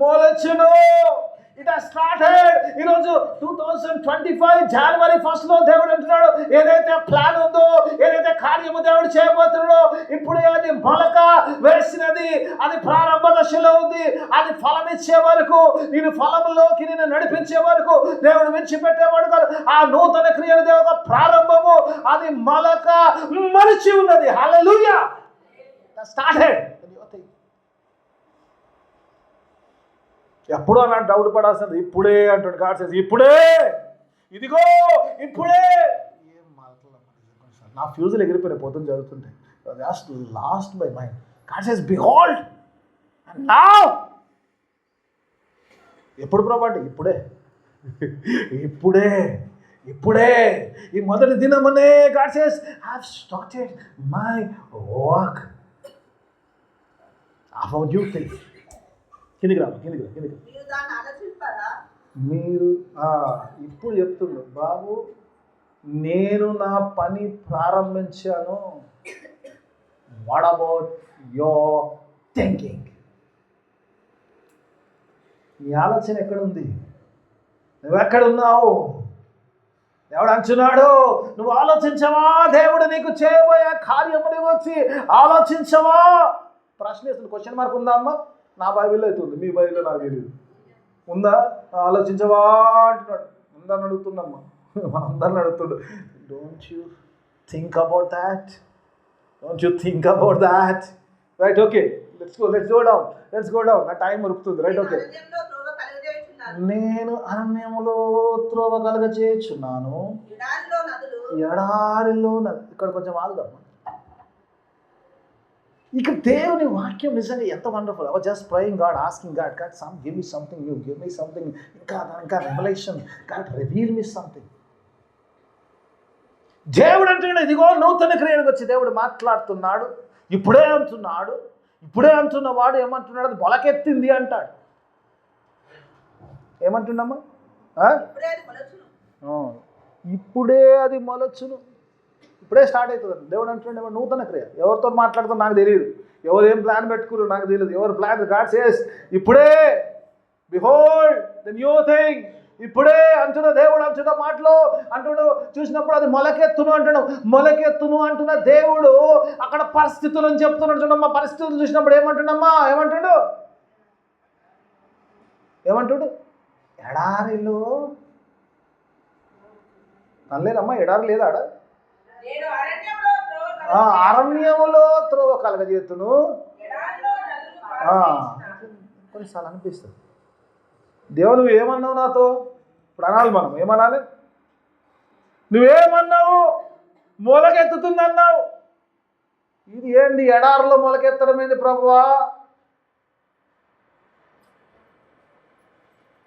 మొలచును. It has started. ఈరోజు 2025 January 1 దేవుడు అంటున్నాడు, ఏదైతే ప్లాన్ ఉందో, ఏదైతే కార్యము దేవుడు చేయబోతున్నాడో, ఇప్పుడే అది మొలక వేసినది, అది ప్రారంభ దశలో ఉంది. అది ఫలం ఇచ్చే వరకు, నేను ఫలంలోకి నేను నడిపించే వరకు దేవుడు విడిచిపెట్టేవాడు కాదు. ఆ నూతన క్రియల దేవుడు ప్రారంభము, అది మొలక మలిచి ఉన్నది. హల్లెలూయా. స్టార్టెడ్. ఎప్పుడో నాకు డౌట్ పడాల్సింది, ఇప్పుడే అంటాడు గాడ్ సేస్, ఇప్పుడే, ఇదిగో ఇప్పుడే. ఏం మాట్లాడాలి, నా ఫ్యూజులు ఎగిరిపోయిన పొద్దున్న చదువుతుంటే lost by mind. God says behold and now. ఎప్పుడు ప్రభు అంటే ఇప్పుడే, ఇప్పుడే, ఇప్పుడే. ఈ మొదటి దినమునే God says I have started my work of new thing. కిందికి మీరు ఇప్పుడు చెప్తున్నారు, బాబు నేను నా పని ప్రారంభించాను. What about your thinking? నీ ఆలోచన ఎక్కడుంది? నువ్వెక్కడున్నావు? దేవుడు అంటున్నాడు, నువ్వు ఆలోచించవా? దేవుడు నీకు చేయబోయే కార్యముని వచ్చి ఆలోచించవా? ప్రశ్న వేస్తుంది. క్వశ్చన్ మార్క్ ఉందా అమ్మా? నా బైబిల్లో అయితే ఉంది, మీ బైబిల్లో నాకు తెలియదు. ఉందా? ఆలోచించవా అంటున్నాడు. ఉందని అడుగుతుండమ్మా, అందరిని అడుగుతుండు. Don't you think about that? Don't you think about that? Right, okay, let's go down. నా టైం ఉరుకుతుంది. Right, okay. నేను అరణ్యములో త్రోవ కలగజేయుచున్నాను, ఎడారిలో నది. ఇక్కడ కొంచెం ఆగుదమ్మా. ఇక దేవుని వాక్యం నిజంగా ఎంత wonderful. I was just praying God, asking God, give me something new, give me something, ఇంకా revolution, God reveal me something. దేవుడు అంటున్నాడు, ఇదిగో నూతన క్రియలకు వచ్చి దేవుడు మాట్లాడుతున్నాడు. ఇప్పుడే అంటున్నవాడు ఏమంటున్నాడు? అది మొలకెత్తింది అంటాడు. ఏమంటున్నామా? ఇప్పుడే అది మొలచును. ఇప్పుడే స్టార్ట్ అవుతుంది. దేవుడు అంటుండే నూతన క్రియ. ఎవరితో మాట్లాడుతాం నాకు తెలియదు, ఎవరు ఏం ప్లాన్ పెట్టుకున్నారు నాకు తెలియదు, ఎవరు ప్లాన్ గాడ్ సేస్ ఇప్పుడే బిహోల్డ్ ద న్యూ థింగ్. ఇప్పుడే అంటున్న దేవుడు అంటున్న మాటలో అంటున్నాడు. చూసినప్పుడు అది మొలకెత్తును అంటున్నాడు. మొలకెత్తును అంటున్న దేవుడు అక్కడ పరిస్థితులను చెప్తున్నాడు. చూడమ్మా, పరిస్థితులు చూసినప్పుడు ఏమంటున్నామ్మా, ఏమంటాడు ఎడారిలో అనలేదమ్మా, ఎడారి లేదా ఆడ, అరణ్యములో త్రోవ కలగజేతును. కొన్నిసార్లు అనిపిస్తుంది దేవుడు నువ్వేమన్నావు నాతో, ఇప్పుడు అనాలి మనం, ఏమనాలి, నువ్వేమన్నావు, మొలకెత్తుతుందన్నావు. ఇది ఏంటి ఎడారిలో మొలకెత్తడం ఏంది ప్రభువా,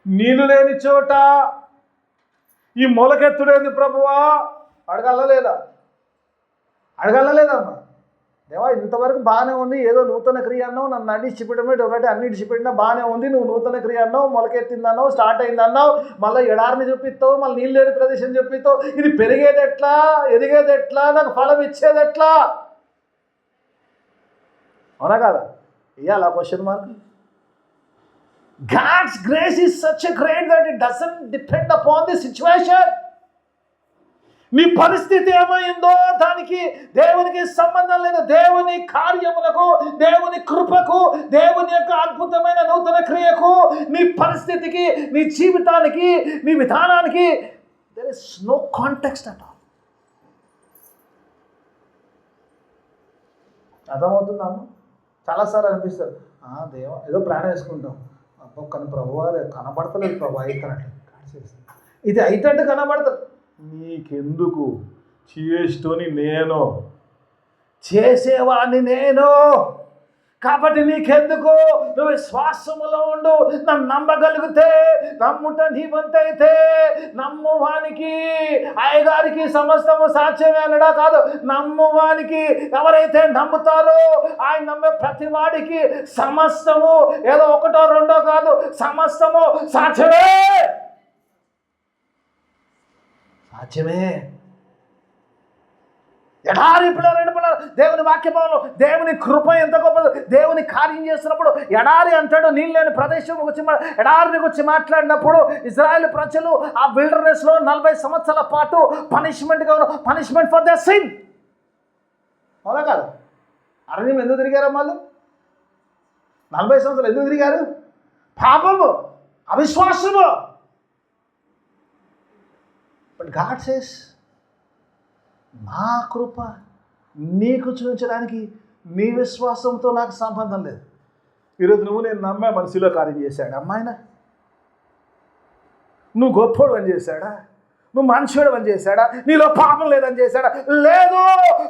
నీళ్ళు లేని చోట ఈ మొలకెత్తుడేంది ప్రభువా, అడగాల లేదమ్మా. దేవా ఇంతవరకు బాగానే ఉంది, ఏదో నూతన క్రియ అన్నావు, నన్ను అడిచిపెట్టమే ఒకటి అన్ని ఇడిచిపెట్టినా బాగానే ఉంది, నువ్వు నూతన క్రియ అన్నావు, మొలకెత్తిందన్నావు, స్టార్ట్ అయిందన్నావు, మళ్ళీ ఎడారిని చూపిస్తావు, మళ్ళీ నీళ్ళు లేని ప్రదేశం చూపిస్తావు. ఇది పెరిగేది ఎట్లా, ఎదిగేది ఎట్లా, నాకు ఫలం ఇచ్చేది ఎట్లా? అవునా కాదా? ఇయ్యాలా question mark? God's grace is such a great that it doesn't depend upon the situation. నీ పరిస్థితి ఏమైందో దానికి దేవునికి సంబంధం లేదు. దేవుని కార్యములకు, దేవుని కృపకు, దేవుని యొక్క అద్భుతమైన నూతన క్రియకు, నీ పరిస్థితికి, నీ జీవితానికి, నీ విధానానికి there is no context at all. అర్థమవుతుందా? చాలాసార్లు అనిపిస్తుంది దేవ ఏదో ప్లాన్ వేసుకుంటాం, అబ్బో కానీ ప్రభు కనబడతలేదు, ప్రభు అవుతానట్టు ఇది అయితే కనబడతాడు. నీకెందుకు, చేస్తూని నేను, చేసేవాడిని నేను, కాబట్టి నీకెందుకు, నువ్వు విశ్వాసములో ఉండు. నన్ను నమ్మగలిగితే, నమ్ముట నీ వంతైతే, నమ్మువానికి అయ్యగారికి సమస్తము సాధ్యమే అనడా కాదు, నమ్మువానికి ఎవరైతే నమ్ముతారో ఆయన నమ్మే ప్రతి వాడికి సమస్తము, ఏదో ఒకటో రెండో కాదు, సమస్తము సాధ్యమే. ఎడారి పిల్లలు దేవుని వాక్యభావంలో దేవుని కృప ఎంత గొప్పదో. దేవుని కార్యం చేస్తున్నప్పుడు ఎడారి అంటాడు, నీళ్ళు లేని ప్రదేశం గురించి, ఎడారిని గురించి మాట్లాడినప్పుడు ఇజ్రాయెల్ ప్రజలు ఆ విల్డర్నెస్లో 40 సంవత్సరాల పాటు పనిష్మెంట్ ఫర్ దర్ సిన్. అవునా కాదు? అరణ్యం ఎందుకు తిరిగారు వాళ్ళు? 40 సంవత్సరాలు ఎందుకు తిరిగారు? పాపము, అవిశ్వాసము. బట్ గాడ్ సేస్ నా కృప నీకు చూపించడానికి నీ విశ్వాసంతో నాకు సంబంధం లేదు. ఈరోజు నువ్వు నేను నమ్మే మనసులో కార్యం చేశాడు అమ్మాయినా, నువ్వు గొప్పోడు అని చేశాడా, నువ్వు మనుషుడు అని చేశాడా, నీలో పాపం లేదని చేశాడా? లేదు.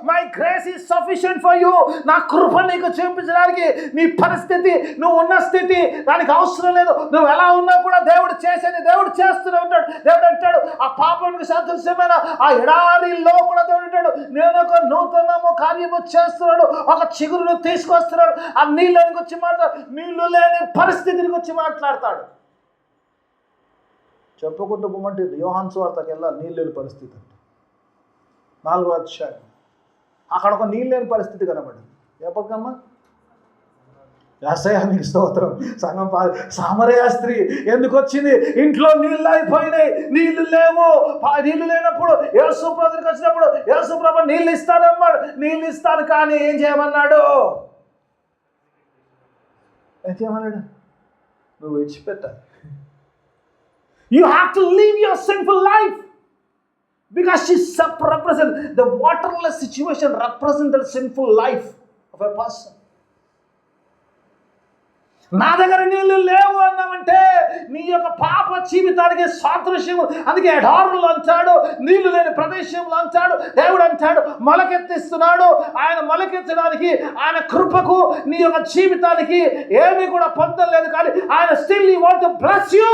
My grace is sufficient for you. నా కృప నీకు చూపించడానికి నీ పరిస్థితి, నువ్వు ఉన్న స్థితి దానికి అవసరం లేదు. నువ్వు ఎలా ఉన్నా కూడా దేవుడు చేసేది దేవుడు చేస్తూనే ఉంటాడు. దేవుడు అంటాడు ఆ పాపానికి సదృశ్యమైన ఆ ఎడారిలో కూడా దేవుడు అంటాడు నేను ఒక నూతనము కార్యము చేస్తున్నాడు, ఒక చిగురును తీసుకొస్తున్నాడు. ఆ నీళ్ళని గురించి మాట్లాడు, నీళ్లు లేని పరిస్థితిని గురించి మాట్లాడతాడు. చెప్పుకుంటూ పోమంటే యోహాను సువార్తకి వెళ్ళాలి, నీళ్ళు లేని పరిస్థితి అంటే 4వ అధ్యాయం. అక్కడ ఒక నీళ్ళు లేని పరిస్థితి కనబడింది. ఎప్పటికమ్మా? యాసయానికి స్తోత్రం. సంఘం సామరయ స్త్రీ ఎందుకు వచ్చింది? ఇంట్లో నీళ్ళు అయిపోయినాయి, నీళ్లు లేవు. నీళ్లు లేనప్పుడు యేసు ప్రభుకి వచ్చినప్పుడు యేసు ప్రభు నీళ్ళు ఇస్తానన్నాడు. నీళ్ళు ఇస్తాను కానీ ఏం చేయమన్నాడు? నువ్వు విడిచిపెట్టాలి. You have to live your sinful life because she represents the waterless situation, represents the sinful life of a person. నా దగ్గర నీళ్ళు లేవు అన్నామంటే నీ యొక్క పాప జీవితానికి సాదృశ్యం. అందుకే ఎడారులు అంటాడు, నీళ్లు లేని ప్రదేశంలో అంటాడు. దేవుడు అంటాడు మొలకెత్తిస్తున్నాడు. ఆయన మొలకెత్తడానికి, ఆయన కృపకు నీ యొక్క జీవితానికి ఏమీ కూడా పొందం లేదు, కానీ ఆయన still he want to bless you.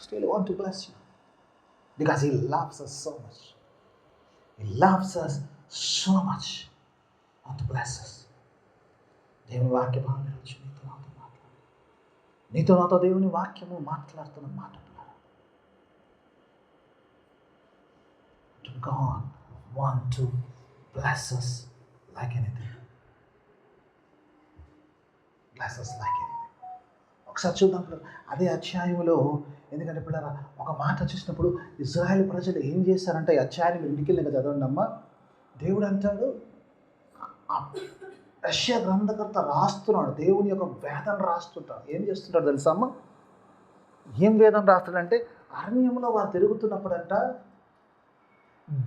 Still want to bless you because he loves us so much. He loves us so much. Want to bless us. దేవుని వాక్య భావన నీతో నాతో దేవుని వాక్యము మాట్లాడుతున్న మాట. God want to bless us like anything. Bless us like anything. ఒకసారి చూద్దాం అదే అధ్యాయంలో. ఎందుకంటే పిల్లరా ఒక మాట చూసినప్పుడు ఇజ్రాయెల్ ప్రజలు ఏం చేశారంటే ఈ అధ్యాయాన్ని మీరు ఇంటికి వెళ్ళాక చదవండి అమ్మ. దేవుడు అంటాడు, యెషయా గ్రంథకర్త రాస్తున్నాడు, దేవుని యొక్క వేదన రాస్తుంటాడు. ఏం చేస్తుంటాడు తెలుసా అమ్మ? ఏం వేదన రాస్తాడంటే, అరణ్యంలో వారు తిరుగుతున్నప్పుడంట,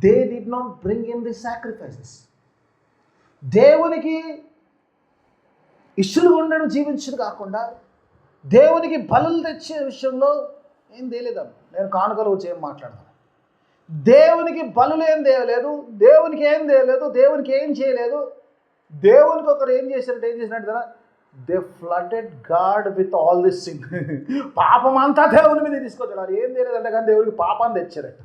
they did not bring in the sacrifices. దేవునికి ఇష్టలుగా ఉండడం జీవించడం కాకుండా దేవునికి బలులు తెచ్చే విషయంలో ఏం తేలేదమ్మ. నేను కానుకలు వచ్చి ఏం మాట్లాడతాను. దేవునికి బలులు ఏం తేయలేదు, దేవునికి ఏం తేయలేదు, దేవునికి ఏం చేయలేదు. దేవునికి ఒకరు ఏం చేసినట్టు కదా, they flooded God with all this Singh. పాపం అంతా దేవుని మీద తీసుకొచ్చారు. ఏం తెలియదంటే కానీ దేవునికి పాపాన్ని తెచ్చారట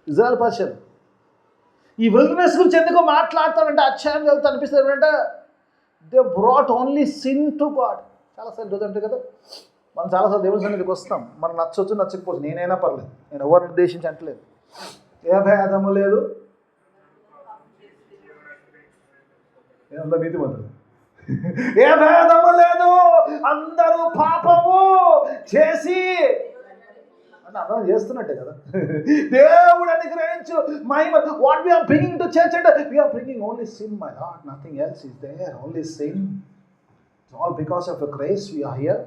ఇజ్రాయెల్ ప్రజలు. ఈ విల్డర్నెస్ గురించి ఎందుకో మాట్లాడతానంటే అధ్యాయం చదువుతూ అనిపిస్తుంది అంటే, they brought only sin to God. చాలాసార్లు రోజు అంటే కదా, మనం చాలాసార్లు దేవుని సన్నిధికి వస్తాం, మనం నచ్చవచ్చు నచ్చకపోవచ్చు, నేనైనా పర్లేదు, నేను ఎవరిని ఉద్దేశించి అంటలేదు, ఏ భేదము లేదు, నీతిమంతులు, ఏ భేదము లేదు, అందరూ పాపము చేసి అని అర్థం చేస్తున్నట్టే కదా. దేవుడు అనుగ్రహించు మహిమ. What we are bringing to church అంటే, we are bringing only sin my Lord, nothing else is there, only sin. It's all because of the grace we are here,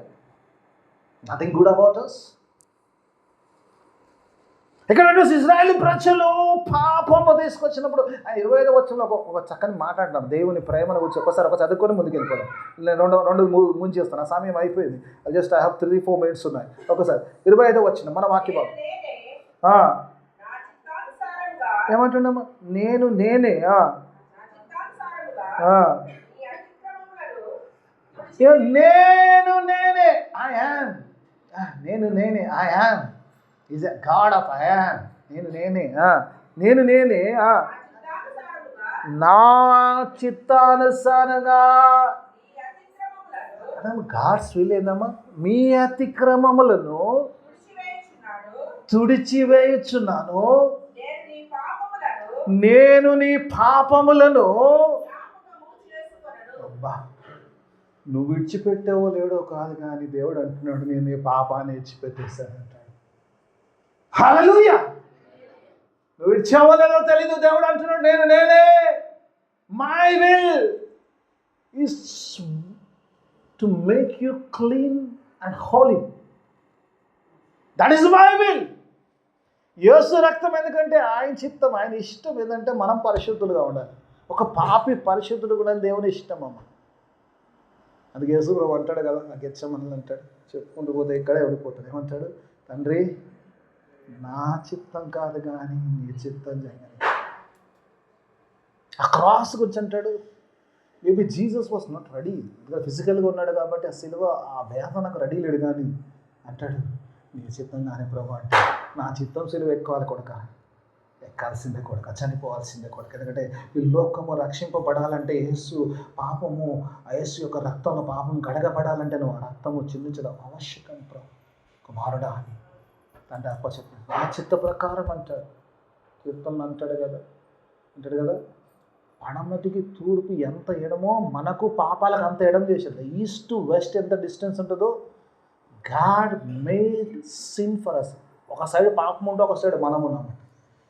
nothing good about us. ఇక్కడ ఇజ్రాయేల్ ప్రజలు పాపము తీసుకొచ్చినప్పుడు 25వ వచనంలో ఒక చక్కని మాట్లాడతాం దేవుని ప్రేమను గురించి. ఒకసారి చదువుకొని ముందుకు వెళ్ళిపోదాం. నేను రెండు ముందు చేస్తాను, ఆ సమయం అయిపోయింది. జస్ట్ ఐ హ్యావ్ 3-4 మినిట్స్ ఉన్నాయి. ఒకసారి 25వ వచనం మన వాక్యం ఏమంటున్నామా? నేను నేనే ఐ యామ్, నేను నేనే I am is a God of I am. నేను నేనే నా చిత్తానుసారంగా. గాడ్స్ విల్ ఏందమ్మా? మీ అతిక్రమములను తుడిచివేయుచున్నాను, నేను నీ పాపములను. అబ్బా, నువ్వు విడిచిపెట్టావో లేడో కాదు కానీ దేవుడు అంటున్నాడు, నేను నీ పాపాన్ని విడిచిపెట్టేశానంటాడు. హల్లెలూయా. నువ్వు విడిచావో లేదో తెలీదు, దేవుడు అంటున్నాడు, నేనే. My will is to make you clean and holy. That is my will. యేసు రక్తం ఎందుకంటే ఆయన చిత్తం, ఆయన ఇష్టం ఏంటంటే మనం పరిశుద్ధులుగా ఉండాలి. ఒక పాపి పరిశుద్ధుడు కూడా దేవుని ఇష్టం అమ్మ. అందుకే యేసు ప్రభు అంటాడు కదా, నాకు గెత్సేమని అంటాడు, చెప్పుకుంటూ పోతే ఇక్కడే ఓడిపోతాడు. ఏమంటాడు? తండ్రి, నా చిత్తం కాదు కానీ నీ చిత్తం చేయగలి. ఆ క్రాస్ గురించి అంటాడు, maybe Jesus was not ready, ఫిజికల్గా ఉన్నాడు కాబట్టి ఆ సిలువ ఆ వేదనకు రెడీ లేడు, కానీ అంటాడు నీ చిత్తం కానీ ప్రభు అంటే, నా చిత్తం సిలువ ఎక్కాలి కొడక, ఎక్కాల్సిందే కొడక, చనిపోవాల్సిందే కొడక. ఎందుకంటే ఈ లోకము రక్షింపబడాలంటే యేసు పాపము, ఆ యేసు యొక్క రక్తంలో పాపం గడగబడాలంటే నువ్వు ఆ రక్తము చిందించడం ఆవశ్యకం ప్రభు కుమారుడా అని అంటే అప్పచెప్పాడు. నా చిత్త ప్రకారం అంటాడు. కీర్తనలు అంటాడు కదా, పడమటికి తూర్పు ఎంత ఎడమో మనకు పాపాలకు అంత ఎడం చేశాడు. ఈస్ట్ టు వెస్ట్ ఎంత డిస్టెన్స్ ఉంటుందో God made sin for us. ఒక సైడ్ పాపం ఉంటే ఒక సైడ్ మనం ఉన్నాం.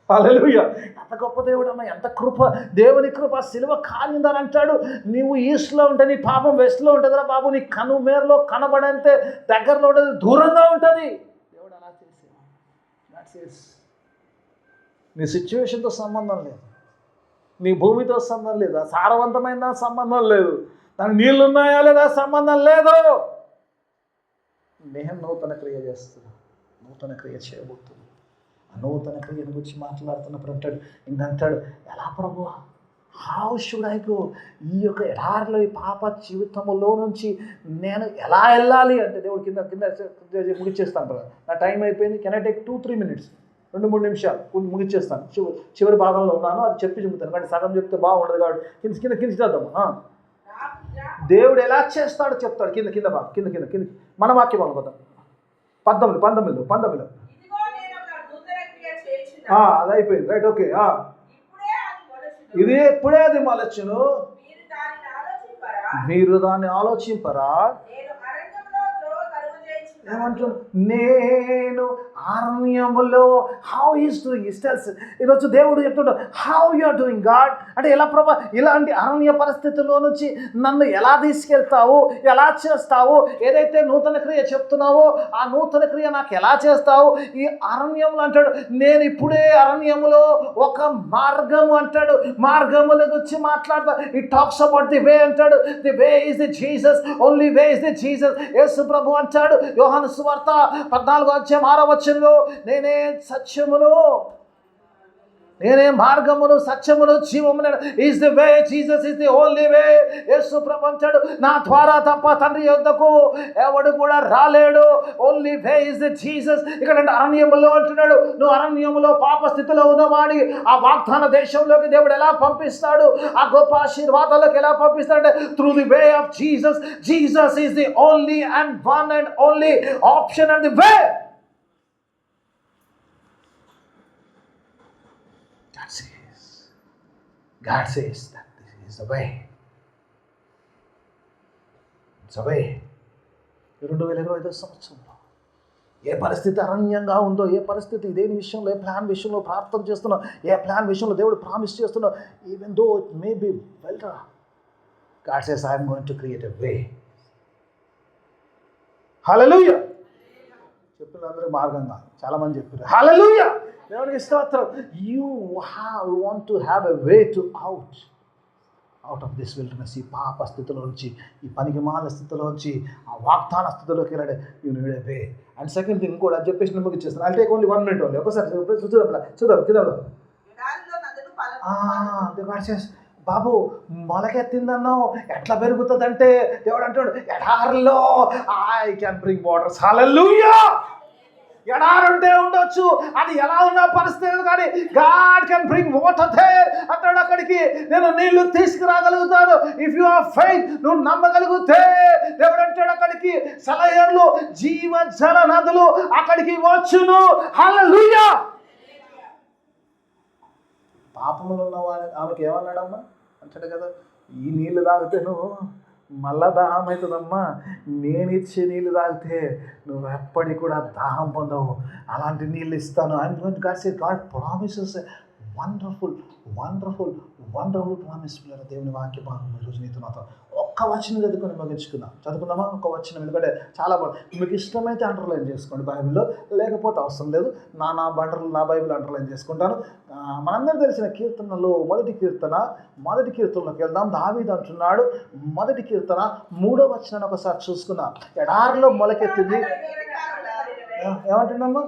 హల్లెలూయా. ఎంత గొప్ప దేవుడు అమ్మ, ఎంత కృప, దేవుని కృప. సిలువ కాలిందని అంటాడు, నీవు ఈస్ట్లో ఉంటే నీ పాపం వెస్ట్లో ఉంటుందిరా బాబు, నీ కను మేరలో కనబడంతే దగ్గరలో ఉంటుంది, దూరంగా ఉంటుంది. దేవుడు అలా చేసి నీ సిచ్యువేషన్తో సంబంధం లేదు, నీ భూమితో సంబంధం లేదు, సారవంతమైన సంబంధం లేదు, దానికి నీళ్ళు ఉన్నాయా లేదా సంబంధం లేదు. నేను నూతన క్రియ చేస్తున్నా, నూతన క్రియ చేయబోతున్నా. ఆ నూతన క్రియను గురించి మాట్లాడుతున్నప్పుడు అంటాడు, ఇంకంటాడు, ఎలా ప్రభువా, హౌ షుడ్ ఐ గో? ఈ యొక్క ఎడారిలో ఈ పాప జీవితంలో నుంచి నేను ఎలా వెళ్ళాలి అంటే, దేవుడు కింద ముగిచ్చేస్తాను కదా, నా టైం అయిపోయింది, కెన్ ఐ టేక్ 2-3 మినిట్స్, 2-3 నిమిషాలు ముగిచ్చేస్తాను. చివరి భాగంలో ఉన్నాను, అది చెప్పి చెబుతాను, కానీ సగం చెప్తే బాగుండదు కాబట్టి కింద చేద్దాము. దేవుడు ఎలా చేస్తాడో చెప్తాడు. కింద మన వాక్యం అనుకోదాం. 19 ఇదిగో అది అయిపోయింది, రైట్, ఓకే. ఇది ఎప్పుడే అది మొలచును, మీరు దాన్ని ఆలోచింపరా. ఏమంటాడు? నేను అరణ్యములో హౌ ఈస్ డూయింగ్ ఇస్టెల్స్. ఈరోజు దేవుడు చెప్తుంటాడు how you are doing God అంటే ఎలా ప్రభా, ఇలాంటి అరణ్య పరిస్థితుల్లో నుంచి నన్ను ఎలా తీసుకెళ్తావు, ఎలా చేస్తావు, ఏదైతే నూతన క్రియ చెప్తున్నావో ఆ నూతన క్రియ నాకు ఎలా చేస్తావు. ఈ అరణ్యంలో అంటాడు నేను ఇప్పుడే అరణ్యములో ఒక మార్గము అంటాడు, మార్గముల గురించి మాట్లాడతా. It talks about the way అంటాడు. The way is the Jesus, only way is the Jesus. యేసు ప్రభు అంటాడు యోహాను సువార్త 14:6 నేనే సత్యమును, నేనే మార్గమును, సత్యమును, జీవమును. Is the way, Jesus is the only way. యేసు ప్రభు అంటాడు నా ద్వారా తప్ప తండ్రి యొద్దకు ఎవడు కూడా రాలేడు. Only way is the Jesus. ఇక్కడ అరణ్యములో అంటున్నాడు నువ్వు అరణ్యములో పాప స్థితిలో ఉన్నవాడి ఆ వాగ్దాన దేశంలోకి దేవుడు ఎలా పంపిస్తాడు, ఆ గొప్ప ఆశీర్వాదాలకు ఎలా పంపిస్తాడు? Through the way of Jesus. Jesus is the only and one and only option and the way. God says that this is the way. It's the way. 2025 సంవత్సరంలో ఏ పరిస్థితి అరణ్యంగా ఉందో, ఏ పరిస్థితి దేని విషయంలో, ఏ ప్లాన్ విషయంలో ప్రార్థన చేస్తున్నావు, ఏ ప్లాన్ విషయంలో దేవుడు ప్రామిస్ చేస్తున్నావు, even though it may be వెల్రా, God says I am going to create a way. Hallelujah. చెప్పిన అందరూ మార్గంగా చాలామంది చెప్పారు హల్లెలూయా. దేవునికి స్తోత్రం. You want to have a way to out of this wilderness. ఈ పాప స్థితిలో నుంచి, ఈ పనికిమాల స్థితిలో నుంచి ఆ వాగ్దాన స్థితిలోకి వెళ్ళాడు. You need a way. And second thing కూడా చెప్పేసి నమ్మకం ఇచ్చేస్తాను. I'll take only 1 minute only. ఒకసారి చూద్దాం. బాబు మొలకెత్తిందన్నావు ఎట్లా పెరుగుతుందంటే దేవుడు అంటాడు ఎడారిలో I can bring waters. Hallelujah. ఎడారుంటే ఉండొచ్చు, అది ఎలా ఉన్న పరిస్థితి కానీ God can bring water there అంటాడు. అక్కడికి నేను నీళ్లు తీసుకురాగలుగుతాను. ఇఫ్ యు హావ్ ఫెయిత్, నువ్వు నమ్మగలిగితే దేవుడు అంటాడు అక్కడికి సెలయేర్లు, జీవ జల నదులు అక్కడికి వచ్చును. హల్లెలూయా. పాపంలో ఉన్నవాడు ఆమెకి ఏమన్నాడమ్మా అంటాడు కదా, ఈ నీళ్ళు తాగితే నువ్వు మళ్ళా దాహం అవుతుందమ్మా, నేను ఇచ్చే నీళ్ళు తాగితే నువ్వు ఎప్పటికి కూడా దాహం పొందవు, అలాంటి నీళ్ళు ఇస్తాను. And God say God promises wonderful promise. దేవుని వాక్య భాగం ఈరోజు నీతో నాతో ఒక్క వచనం చదువుకుందామా? ఒక్క వచనం, ఎందుకంటే చాలా బాగుంది. మీకు ఇష్టమైతే అండర్లైన్ చేసుకోండి బైబిల్లో, లేకపోతే అవసరం లేదు. నా బైబిల్ అండర్లైన్ చేసుకుంటాను. మనందరూ తెలిసిన కీర్తనలో మొదటి కీర్తనలోకి వెళ్దాం. దావీదు అంటున్నాడు, మొదటి కీర్తన 3వ వచనాన్ని ఒకసారి చూసుకుందాం. ఎడారిలో మొలకెత్తింది. ఏమంటున్నామా?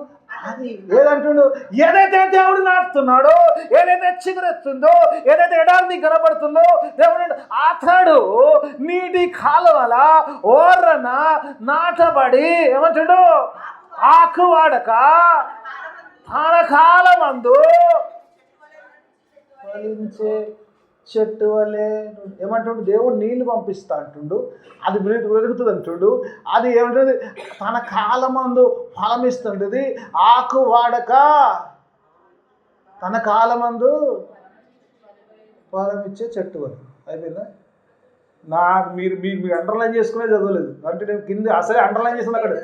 అది ఏదంటుండు, ఏదైతే దేవుడు నాటుతున్నాడో, ఏదైతే చిగురెత్తుందో, ఏదైతే ఎడారిని కనబడుతుందో దేవుడు అతడు నీటి కాలువల ఓరన నాటబడి ఏమంటాడు ఆకు వాడక తన కాలమందు ఫలించే చెట్టు వలే. ఏమంటుండు, దేవుడు నీళ్లు పంపిస్తా అంటుండు, అది వెలుగుతుంది అంటుండు. అది ఏమంటుంది, తన కాలమందు ఫలమిస్తుంటుంది, ఆకు వాడక తన కాలమందు ఫలమిచ్చే చెట్టు వలె. అయిపోయిందా? మీరు అండర్లైన్ చేసుకునే చదవలేదు అంటే నేను కింద అసలే అండర్లైన్ చేసుకున్నా. అక్కడ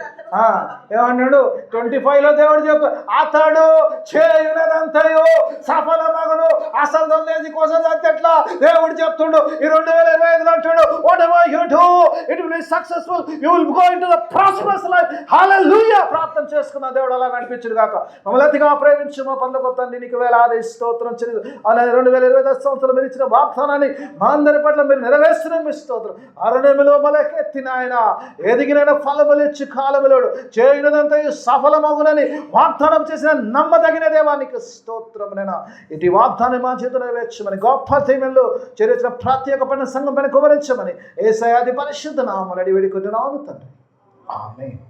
ఏమన్నాడు 25లో దేవుడు చెప్పు, అతడు చేయునదంతయు సఫలమగును. అసలు దొంగేది కోసం ఎట్లా దేవుడు చెప్తుండు. ఈ 2025 అంటాడు, whatever you do it will be successful, you will go into the prosperous life. Hallelujah. ప్రార్థన చేసుకున్న దేవుడు అలా నడిపించుడు గాక. మమ్మల్ని అతిగా ప్రేమించు మా పనులకు తండ్రి నీకు వేలాది స్తోత్రం చెల్లి. అలాగే 2025 సంవత్సరం మీరు ఇచ్చిన వాగ్దానాన్ని మా అందరి పట్ల మీరు నెరవేర్చిన స్తోత్రం. అరణ్యములో మొలకెత్తిన ఆయన ఎదిగిన ఫలములిచ్చి కాలములోడు చేయనదంతా సఫలమగునని వాగ్దానం చేసిన నమ్మదగిన దేవానికి స్తోత్రమునైనా. ఇటు వాగ్దానం మా చేతులు నెరవేర్చమని, గొప్ప దీవెనలు చేర్చిన ప్రత్యేకమైన సంఘం పైన కుమరించమని యేసయ్య పరిశుద్ధ నామమున అడిగి వేడుకుంటున్నాను తండ్రి. ఆమేన్.